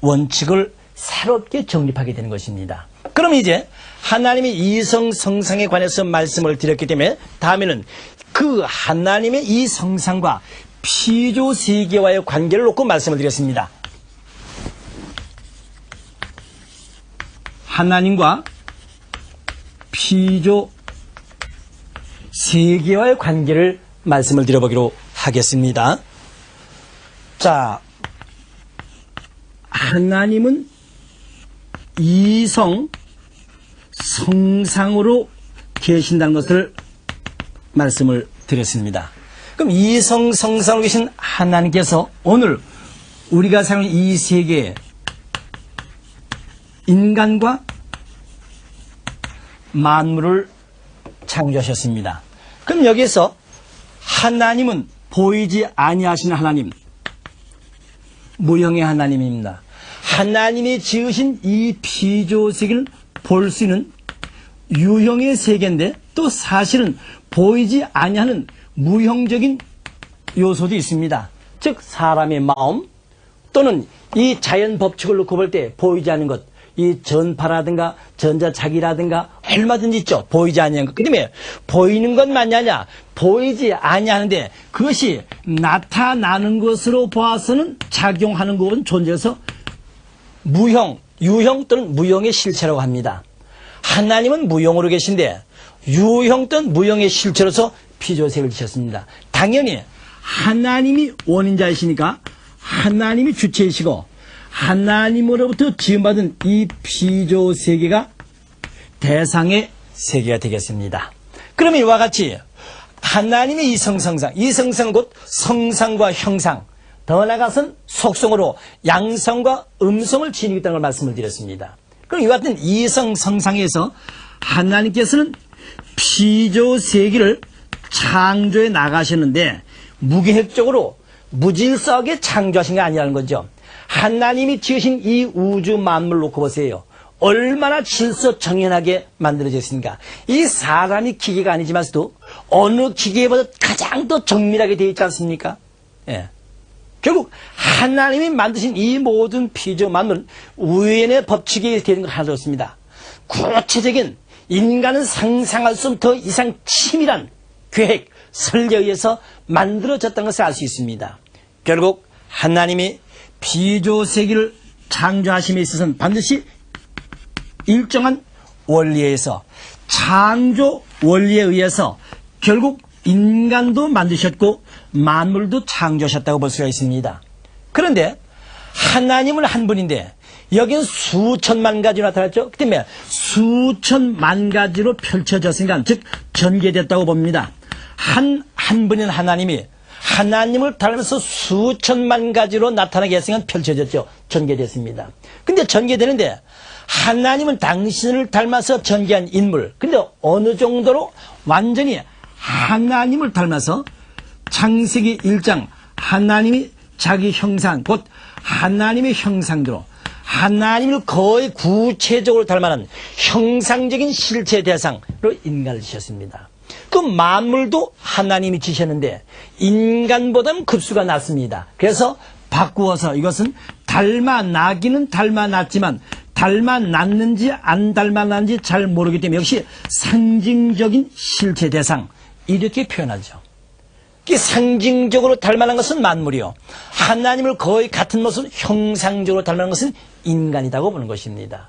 원칙을 새롭게 정립하게 되는 것입니다. 그럼 이제 하나님의 이성 성상에 관해서 말씀을 드렸기 때문에 다음에는 그 하나님의 이 성상과 피조 세계와의 관계를 놓고 말씀을 드렸습니다. 하나님과 피조 세계와의 관계를 말씀을 드려보기로 하겠습니다. 자, 하나님은 이성 성상으로 계신다는 것을 말씀을 드렸습니다. 그럼 이성 성상으로 계신 하나님께서 오늘 우리가 사는 이 세계에 인간과 만물을 창조하셨습니다. 그럼 여기에서 하나님은 보이지 아니하시는 하나님, 무형의 하나님입니다. 하나님이 지으신 이 피조 세계를 볼 수 있는 유형의 세계인데 또 사실은 보이지 아니하는 무형적인 요소도 있습니다. 즉 사람의 마음 또는 이 자연 법칙을 놓고 볼 때 보이지 않는 것, 이 전파라든가 전자차기라든가 얼마든지 있죠. 보이지 아니하는 것. 그 다음에 보이는 것 맞냐냐? 보이지 아니하는데 그것이 나타나는 것으로 봐서는 작용하는 것은 존재해서 무형, 유형 또는 무형의 실체라고 합니다. 하나님은 무형으로 계신데 유형 또는 무형의 실체로서 피조세계를 지셨습니다. 당연히 하나님이 원인자이시니까 하나님이 주체이시고 하나님으로부터 지음받은 이 피조세계가 대상의 세계가 되겠습니다. 그러면 이와 같이 하나님의 이성성상, 이성상 곧 성상과 형상, 더 나아가서는 속성으로 양성과 음성을 지니고 있다는 걸 말씀을 드렸습니다. 그럼 이와 같은 이성성상에서 하나님께서는 피조세계를 창조해 나가셨는데 무계획적으로 무질서하게 창조하신 게 아니라는 거죠. 하나님이 지으신 이 우주 만물을 놓고 보세요. 얼마나 질서 정연하게 만들어졌습니까? 이 사람이 기계가 아니지만서도 어느 기계보다 가장 더 정밀하게 되어 있지 않습니까? 예. 결국 하나님이 만드신 이 모든 피조 만물은 우연의 법칙이 되는 것 하나도 없습니다. 구체적인 인간은 상상할 수 없는 더 이상 치밀한 계획, 설계에 의해서 만들어졌다는 것을 알 수 있습니다. 결국 하나님이 피조세계를 창조하심에 있어서는 반드시 일정한 원리에 의해서 창조 원리에 의해서 결국 인간도 만드셨고 만물도 창조하셨다고 볼 수가 있습니다. 그런데 하나님은 한 분인데 여기는 수천만 가지로 나타났죠. 그 때문에 수천만 가지로 펼쳐졌으니까 즉 전개됐다고 봅니다. 한 분인 하나님이 하나님을 닮아서 수천만 가지로 나타나게 했으니까 펼쳐졌죠. 전개됐습니다. 근데 전개되는데 하나님은 당신을 닮아서 전개한 인물. 근데 어느 정도로 완전히 하나님을 닮아서 창세기 1장 하나님이 자기 형상 곧 하나님의 형상대로 하나님을 거의 구체적으로 닮아는 형상적인 실체 대상으로 인간을 지셨습니다. 그 만물도 하나님이 지셨는데 인간보다는 급수가 낮습니다. 그래서 바꾸어서 이것은 닮아나기는 닮아났지만 닮아났는지 안 닮아났는지 잘 모르기 때문에 역시 상징적인 실체 대상 이렇게 표현하죠. 상징적으로 닮아난 것은 만물이요. 하나님을 거의 같은 모습 형상적으로 닮아난 것은 인간이라고 보는 것입니다.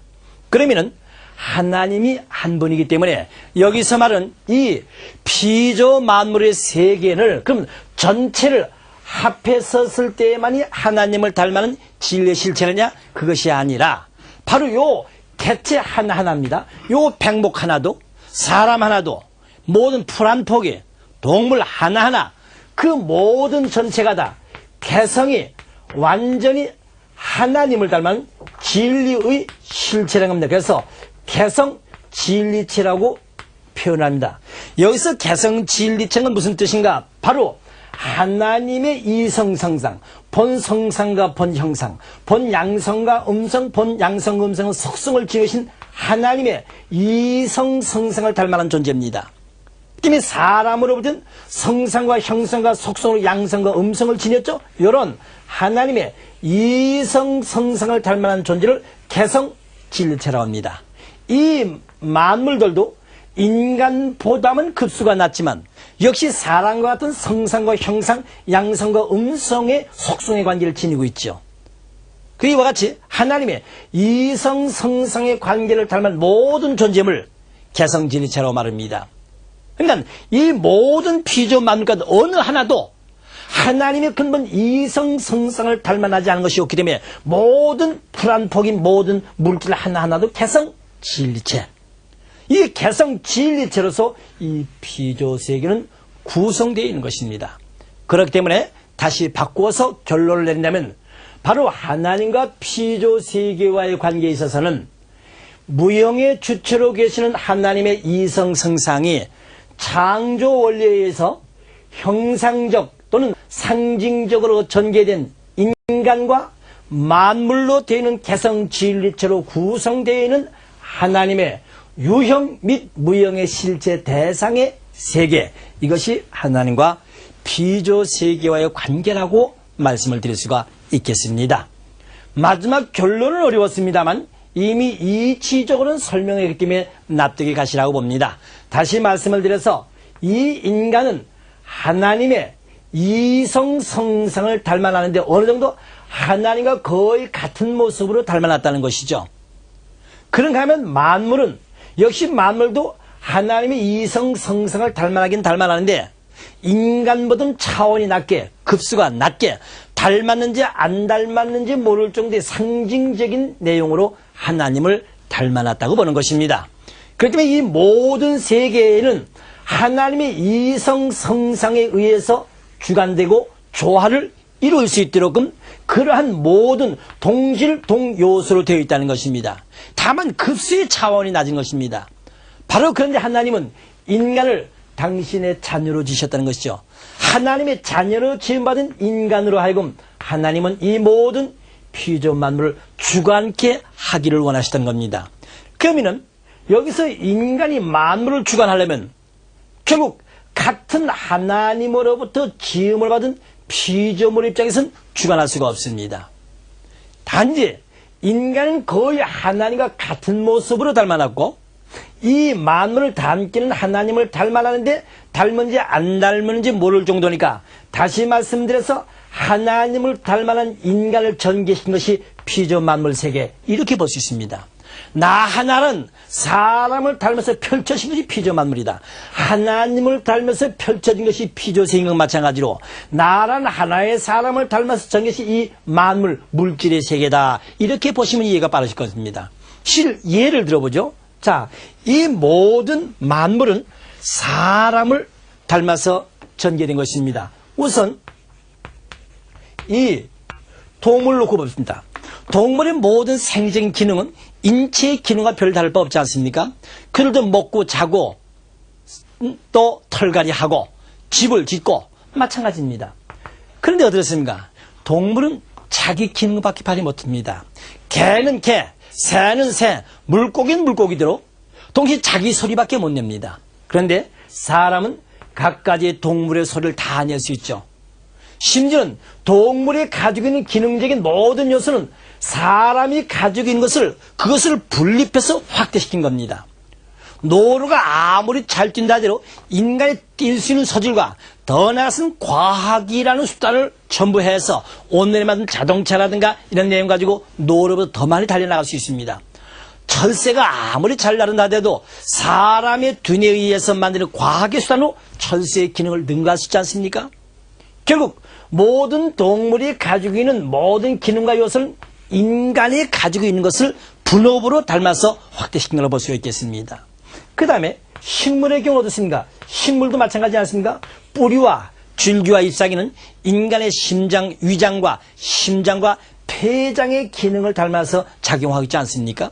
그러면은 하나님이 한 분이기 때문에 여기서 말은 이 피조 만물의 세계를 그럼 전체를 합해 섰을 때만이 하나님을 닮아는 진리의 실체느냐? 그것이 아니라 바로 요 개체 하나하나입니다. 요 백목 하나도 사람 하나도 모든 풀 한 포기 동물 하나하나 그 모든 전체가 다 개성이 완전히 하나님을 닮은 진리의 실체라는 겁니다. 그래서 개성 진리체라고 표현합니다. 여기서 개성 진리체는 무슨 뜻인가? 바로 하나님의 이성성상, 본성상과 본형상, 본양성과 음성, 본양성 음성의 속성을 지으신 하나님의 이성성상을 닮아난 존재입니다. 이미 사람으로부터는 성상과 형상과 속성으로 양성과 음성을 지녔죠. 이런 하나님의 이성성상을 닮아난 존재를 개성진리체라고 합니다. 이 만물들도 인간보다는 급수가 낮지만 역시 사람과 같은 성상과 형상, 양성과 음성의 속성의 관계를 지니고 있죠. 그와 같이 하나님의 이성성상의 관계를 닮은 모든 존재물 개성진리체라고 말합니다. 그러니까 이 모든 피조만물 가운데 어느 하나도 하나님의 근본 이성성상을 닮아나지 않은 것이 없기 때문에 모든 풀한폭인 모든 물질 하나하나도 개성진리체, 이 개성진리체로서 이 피조세계는 구성되어 있는 것입니다. 그렇기 때문에 다시 바꾸어서 결론을 내린다면 바로 하나님과 피조세계와의 관계에 있어서는 무형의 주체로 계시는 하나님의 이성성상이 창조 원리에 의해서 형상적 또는 상징적으로 전개된 인간과 만물로 되어 있는 개성진리체로 구성되어 있는 하나님의 유형 및 무형의 실제 대상의 세계, 이것이 하나님과 피조세계와의 관계라고 말씀을 드릴 수가 있겠습니다. 마지막 결론은 어려웠습니다만 이미 이치적으로는 설명했기 때문에 납득이 가시라고 봅니다. 다시 말씀을 드려서 이 인간은 하나님의 이성성상을 닮아나는데 어느 정도 하나님과 거의 같은 모습으로 닮아났다는 것이죠. 그런가 하면 만물은 역시 만물도 하나님의 이성성상을 닮아나긴 닮아나는데 인간보다는 차원이 낮게, 급수가 낮게 닮았는지 안 닮았는지 모를 정도의 상징적인 내용으로 하나님을 닮아났다고 보는 것입니다. 그렇기 때문에 이 모든 세계에는 하나님의 이성성상에 의해서 주관되고 조화를 이룰 수 있도록 그러한 모든 동질 동요소로 되어 있다는 것입니다. 다만 급수의 차원이 낮은 것입니다. 바로 그런데 하나님은 인간을 당신의 자녀로 지으셨다는 것이죠. 하나님의 자녀로 지음받은 인간으로 하여금 하나님은 이 모든 피조 만물을 주관케 하기를 원하시던 겁니다. 그러면 여기서 인간이 만물을 주관하려면 결국 같은 하나님으로부터 지음을 받은 피조물 입장에서는 주관할 수가 없습니다. 단지 인간은 거의 하나님과 같은 모습으로 닮아났고 이 만물을 닮기는 하나님을 닮아나는데 닮은지 안 닮은지 모를 정도니까 다시 말씀드려서 하나님을 닮아난 인간을 전개시킨 것이 피조 만물 세계, 이렇게 볼 수 있습니다. 나 하나는 사람을 닮아서 펼쳐진 것이 피조 만물이다. 하나님을 닮아서 펼쳐진 것이 피조 세계와 마찬가지로 나란 하나의 사람을 닮아서 전개시 이 만물 물질의 세계다. 이렇게 보시면 이해가 빠르실 것입니다. 예를 들어보죠. 자, 이 모든 만물은 사람을 닮아서 전개된 것입니다. 우선 이 동물을 놓고 봅니다. 동물의 모든 생적인 기능은 인체의 기능과 별 다를 바 없지 않습니까? 그들도 먹고 자고 또 털갈이하고 집을 짓고 마찬가지입니다. 그런데 어떻습니까? 동물은 자기 기능밖에 발휘 못합니다. 개는 개, 새는 새, 물고기는 물고기대로 동시에 자기 소리밖에 못 냅니다. 그런데 사람은 각가지의 동물의 소리를 다 낼 수 있죠. 심지어는 동물이 가지고 있는 기능적인 모든 요소는 사람이 가지고 있는 그것을 분립해서 확대시킨 겁니다. 노루가 아무리 잘 뛴다 하더라도 인간이 뛸 수 있는 소질과 더 나아가서는 과학이라는 수단을 첨부해서 오늘에 만든 자동차라든가 이런 내용 가지고 노루보다 더 많이 달려나갈 수 있습니다. 철새가 아무리 잘 나른다 하더라도 사람의 두뇌에 의해서 만드는 과학의 수단으로 철새의 기능을 능가할 수 있지 않습니까? 결국 모든 동물이 가지고 있는 모든 기능과 요소는 인간이 가지고 있는 것을 분업으로 닮아서 확대시킨 걸로 볼 수가 있겠습니다. 그 다음에 식물의 경우 어떻습니까? 식물도 마찬가지지 않습니까? 뿌리와 줄기와 잎사귀는 인간의 심장, 위장과 심장과 폐장의 기능을 닮아서 작용하고 있지 않습니까?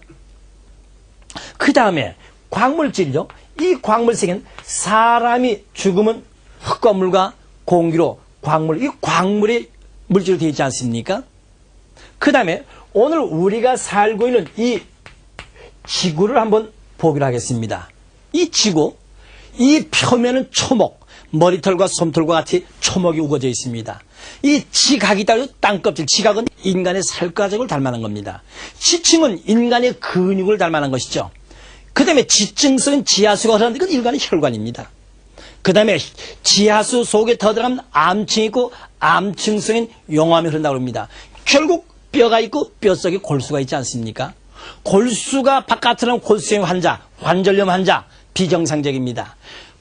그 다음에 광물질이죠. 이 광물세계는 사람이 죽으면 흙과 물과 공기로 광물, 이 광물의 물질로 되어 있지 않습니까? 그 다음에 오늘 우리가 살고 있는 이 지구를 한번 보기로 하겠습니다. 이 지구, 이 표면은 초목, 머리털과 솜털과 같이 초목이 우거져 있습니다. 이 지각이다, 땅껍질, 지각은 인간의 살가죽을 닮아난 겁니다. 지층은 인간의 근육을 닮아난 것이죠. 그 다음에 지층성은 지하수가 흐르는데 그건 인간의 혈관입니다. 그 다음에 지하수 속에 더 들어가면 암층이 있고 암층성인 용암이 흐른다고 합니다. 결국 뼈가 있고 뼛속에 골수가 있지 않습니까? 골수가 바깥으로 나온 골수염 환자, 관절염 환자, 비정상적입니다.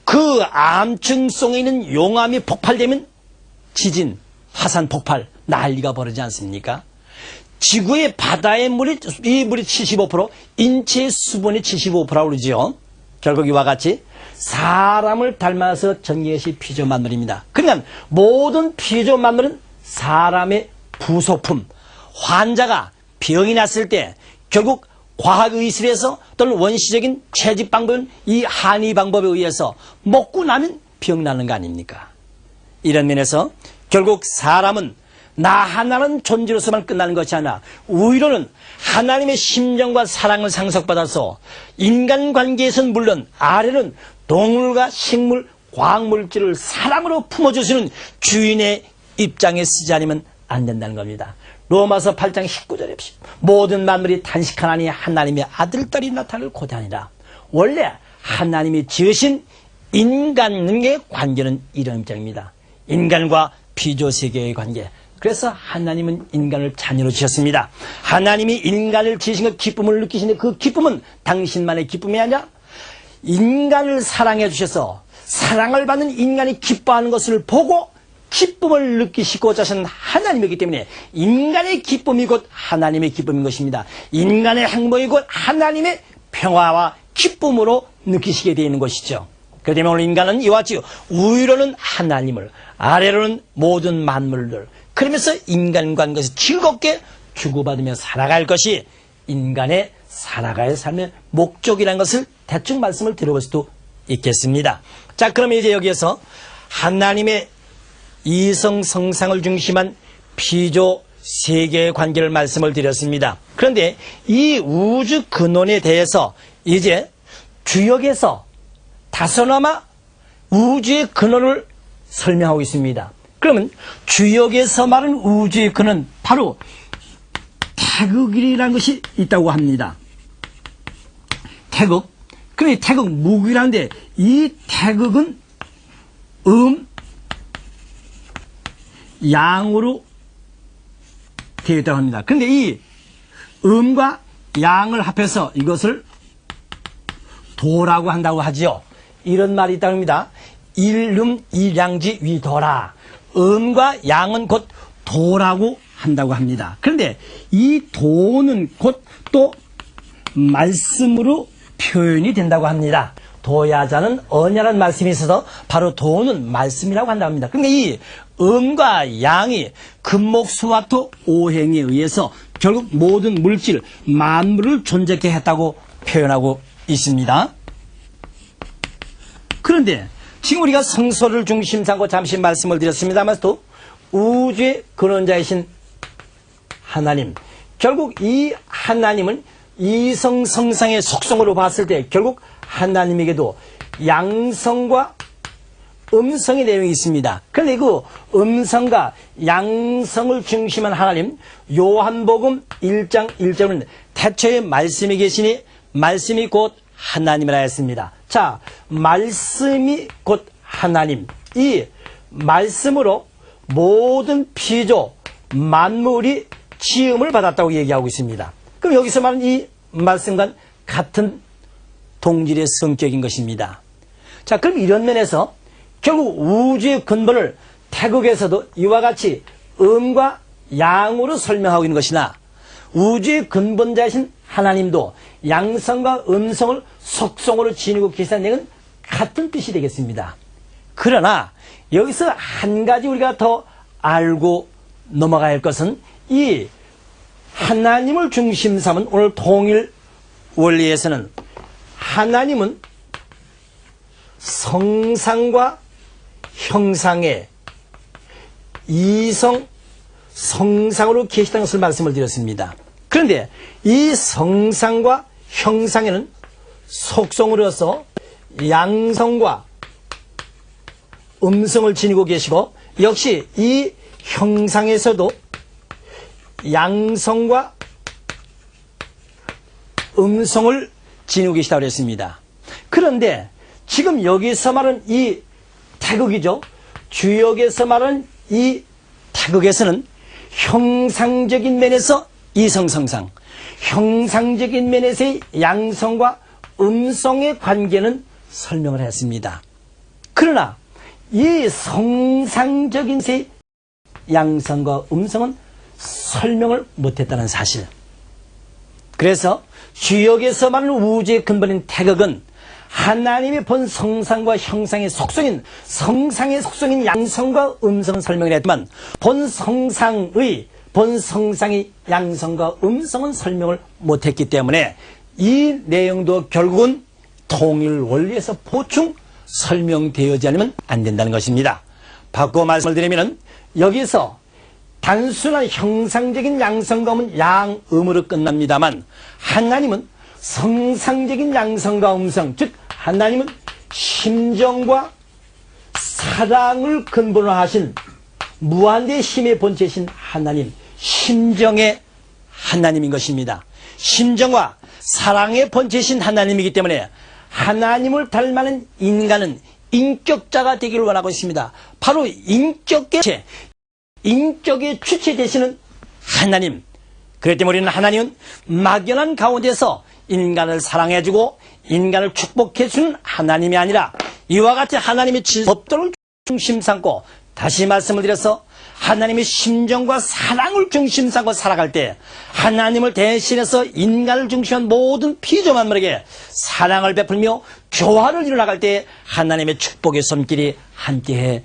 그 암층성에 있는 용암이 폭발되면 지진, 화산 폭발, 난리가 벌어지지 않습니까? 지구의 바다의 물이, 이 물이 75%, 인체의 수분이 75%라고 그러지요. 결국 이와 같이 사람을 닮아서 전개시 피조 만물입니다. 그러니까 모든 피조 만물은 사람의 부속품, 환자가 병이 났을 때 결국 과학의술에서 또는 원시적인 채집 방법은 이 한의 방법에 의해서 먹고 나면 병 나는 거 아닙니까? 이런 면에서 결국 사람은 나 하나는 존재로서만 끝나는 것이 아니라 오히려는 하나님의 심정과 사랑을 상속받아서 인간관계에서는 물론 아래는 동물과 식물, 과학물질을 사랑으로 품어주시는 주인의 입장에 쓰지 않으면 안 된다는 겁니다. 로마서 8장 19절에 모든 만물이 단식 하나니 하나님의 아들딸이 나타날 고대하니라. 원래 하나님이 지으신 인간의 관계는 이런 입장입니다. 인간과 피조세계의 관계. 그래서 하나님은 인간을 자녀로 지었습니다. 하나님이 인간을 지으신 그 기쁨을 느끼시는데 그 기쁨은 당신만의 기쁨이 아니라 인간을 사랑해 주셔서 사랑을 받는 인간이 기뻐하는 것을 보고 기쁨을 느끼시고자 하신 하나님이기 때문에 인간의 기쁨이 곧 하나님의 기쁨인 것입니다. 인간의 행복이 곧 하나님의 평화와 기쁨으로 느끼시게 되어 있는 것이죠. 그렇기 때문에 오늘 인간은 이와 같이 위로는 하나님을, 아래로는 모든 만물들, 그러면서 인간관계에서 즐겁게 주고받으며 살아갈 것이 인간의 살아가야 삶의 목적이라는 것을 대충 말씀을 드려볼 수도 있겠습니다. 자, 그러면 이제 여기에서 하나님의 이성 성상을 중심한 피조 세계의 관계를 말씀을 드렸습니다. 그런데 이 우주 근원에 대해서 이제 주역에서 다소나마 우주의 근원을 설명하고 있습니다. 그러면 주역에서 말하는 우주의 근원, 바로 태극이라는 것이 있다고 합니다. 태극. 그럼 태극 무기라는데 이 태극은 양으로 되어 있다고 합니다. 그런데 이 음과 양을 합해서 이것을 도라고 한다고 하지요. 이런 말이 있다고 합니다. 일름 일양지 위도라. 음과 양은 곧 도라고 한다고 합니다. 그런데 이 도는 곧 또 말씀으로 표현이 된다고 합니다. 도야자는 언야라는 말씀이 있어서 바로 도는 말씀이라고 한다고 합니다. 그런데 이 음과 양이 금목수화토 오행에 의해서 결국 모든 물질, 만물을 존재케 했다고 표현하고 있습니다. 그런데 지금 우리가 성소를 중심 삼고 잠시 말씀을 드렸습니다만 또 우주의 근원자이신 하나님, 결국 이 하나님은 이성 성상의 속성으로 봤을 때 결국 하나님에게도 양성과 음성의 내용이 있습니다. 그런데 그 음성과 양성을 중심한 하나님, 요한복음 1장 1절은 태초에 말씀이 계시니 말씀이 곧 하나님이라 했습니다. 자, 말씀이 곧 하나님, 이 말씀으로 모든 피조 만물이 지음을 받았다고 얘기하고 있습니다. 그럼 여기서 말하는 이 말씀과 같은 동질의 성격인 것입니다. 자, 그럼 이런 면에서 결국 우주의 근본을 태극에서도 이와 같이 음과 양으로 설명하고 있는 것이나 우주의 근본자이신 하나님도 양성과 음성을 속성으로 지니고 계시다는 얘기는 같은 뜻이 되겠습니다. 그러나 여기서 한 가지 우리가 더 알고 넘어가야 할 것은 이 하나님을 중심 삼은 오늘 통일 원리에서는 하나님은 성상과 형상의 이성 성상으로 계시다는 것을 말씀을 드렸습니다. 그런데 이 성상과 형상에는 속성으로서 양성과 음성을 지니고 계시고, 역시 이 형상에서도 양성과 음성을 지니고 계시다고 했습니다. 그런데 지금 여기서 말하는 이 태극이죠. 주역에서 말하는 이 태극에서는 형상적인 면에서 이성성상, 형상적인 면에서의 양성과 음성의 관계는 설명을 했습니다. 그러나 이 성상적인 세 양성과 음성은 설명을 못했다는 사실. 그래서 주역에서 말하는 우주의 근본인 태극은 하나님의 본 성상과 형상의 속성인 성상의 속성인 양성과 음성은 설명을 했지만 본 성상의 양성과 음성은 설명을 못했기 때문에 이 내용도 결국은 통일 원리에서 보충 설명되어지 않으면 안 된다는 것입니다. 바꿔 말씀을 드리면 여기서 단순한 형상적인 양성감은 양음으로 끝납니다만 하나님은 성상적인 양성과 음성, 즉 하나님은 심정과 사랑을 근본으로 하신 무한대의 힘의 본체이신 하나님, 심정의 하나님인 것입니다. 심정과 사랑의 본체이신 하나님이기 때문에 하나님을 닮아는 인간은 인격자가 되기를 원하고 있습니다. 바로 인격의 주체 되시는 하나님. 그렇기 때문에 우리는 하나님은 막연한 가운데서 인간을 사랑해주고 인간을 축복해주는 하나님이 아니라 이와 같이 하나님의 법도를 중심 삼고, 다시 말씀을 드려서 하나님의 심정과 사랑을 중심 삼고 살아갈 때 하나님을 대신해서 인간을 중심한 모든 피조 만물에게 사랑을 베풀며 교화를 이루어나갈 때 하나님의 축복의 손길이 함께해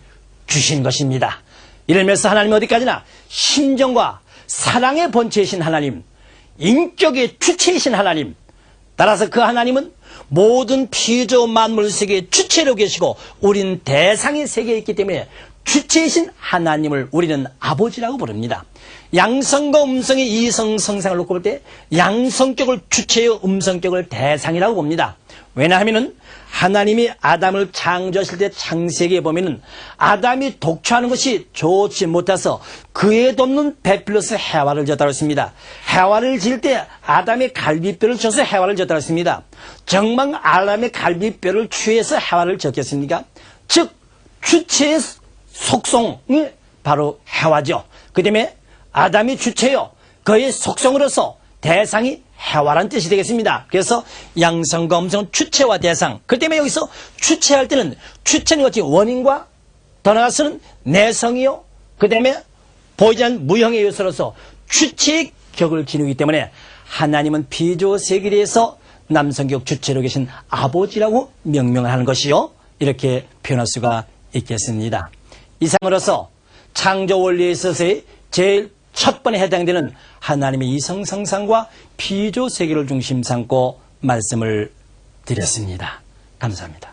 주신 것입니다. 이러면서 하나님은 어디까지나 심정과 사랑의 본체이신 하나님, 인격의 주체이신 하나님, 따라서 그 하나님은 모든 피조 만물 세계의 주체로 계시고 우리는 대상의 세계에 있기 때문에 주체이신 하나님을 우리는 아버지라고 부릅니다. 양성과 음성의 이성성상을 놓고 볼 때 양성격을 주체요, 음성격을 대상이라고 봅니다. 왜냐하면 하나님이 아담을 창조하실 때 창세기에 보면은 아담이 독초하는 것이 좋지 못해서 그에 돕는 베필로스 해와를 졌다고 했습니다. 해와를 질 때 아담의 갈비뼈를 쳐서 해와를 졌다고 했습니다. 정말 아담의 갈비뼈를 취해서 해와를 졌겠습니까? 즉 주체의 속성이 바로 해와죠. 그 때문에 아담이 주체요, 그의 속성으로서 대상이 해와란 뜻이 되겠습니다. 그래서 양성과 음성은 주체와 대상. 그 때문에 여기서 주체할 때는 주체는 어찌 원인과 더 나아가서는 내성이요, 그 다음에 보이지 않는 무형의 요소로서 주체의 격을 지니기 때문에 하나님은 피조 세계에서 남성격 주체로 계신 아버지라고 명명하는 것이요, 이렇게 표현할 수가 있겠습니다. 이상으로서 창조 원리에 있어서의 제일 첫 번에 해당되는 하나님의 이성성상과 피조 세계를 중심 삼고 말씀을 드렸습니다. 감사합니다.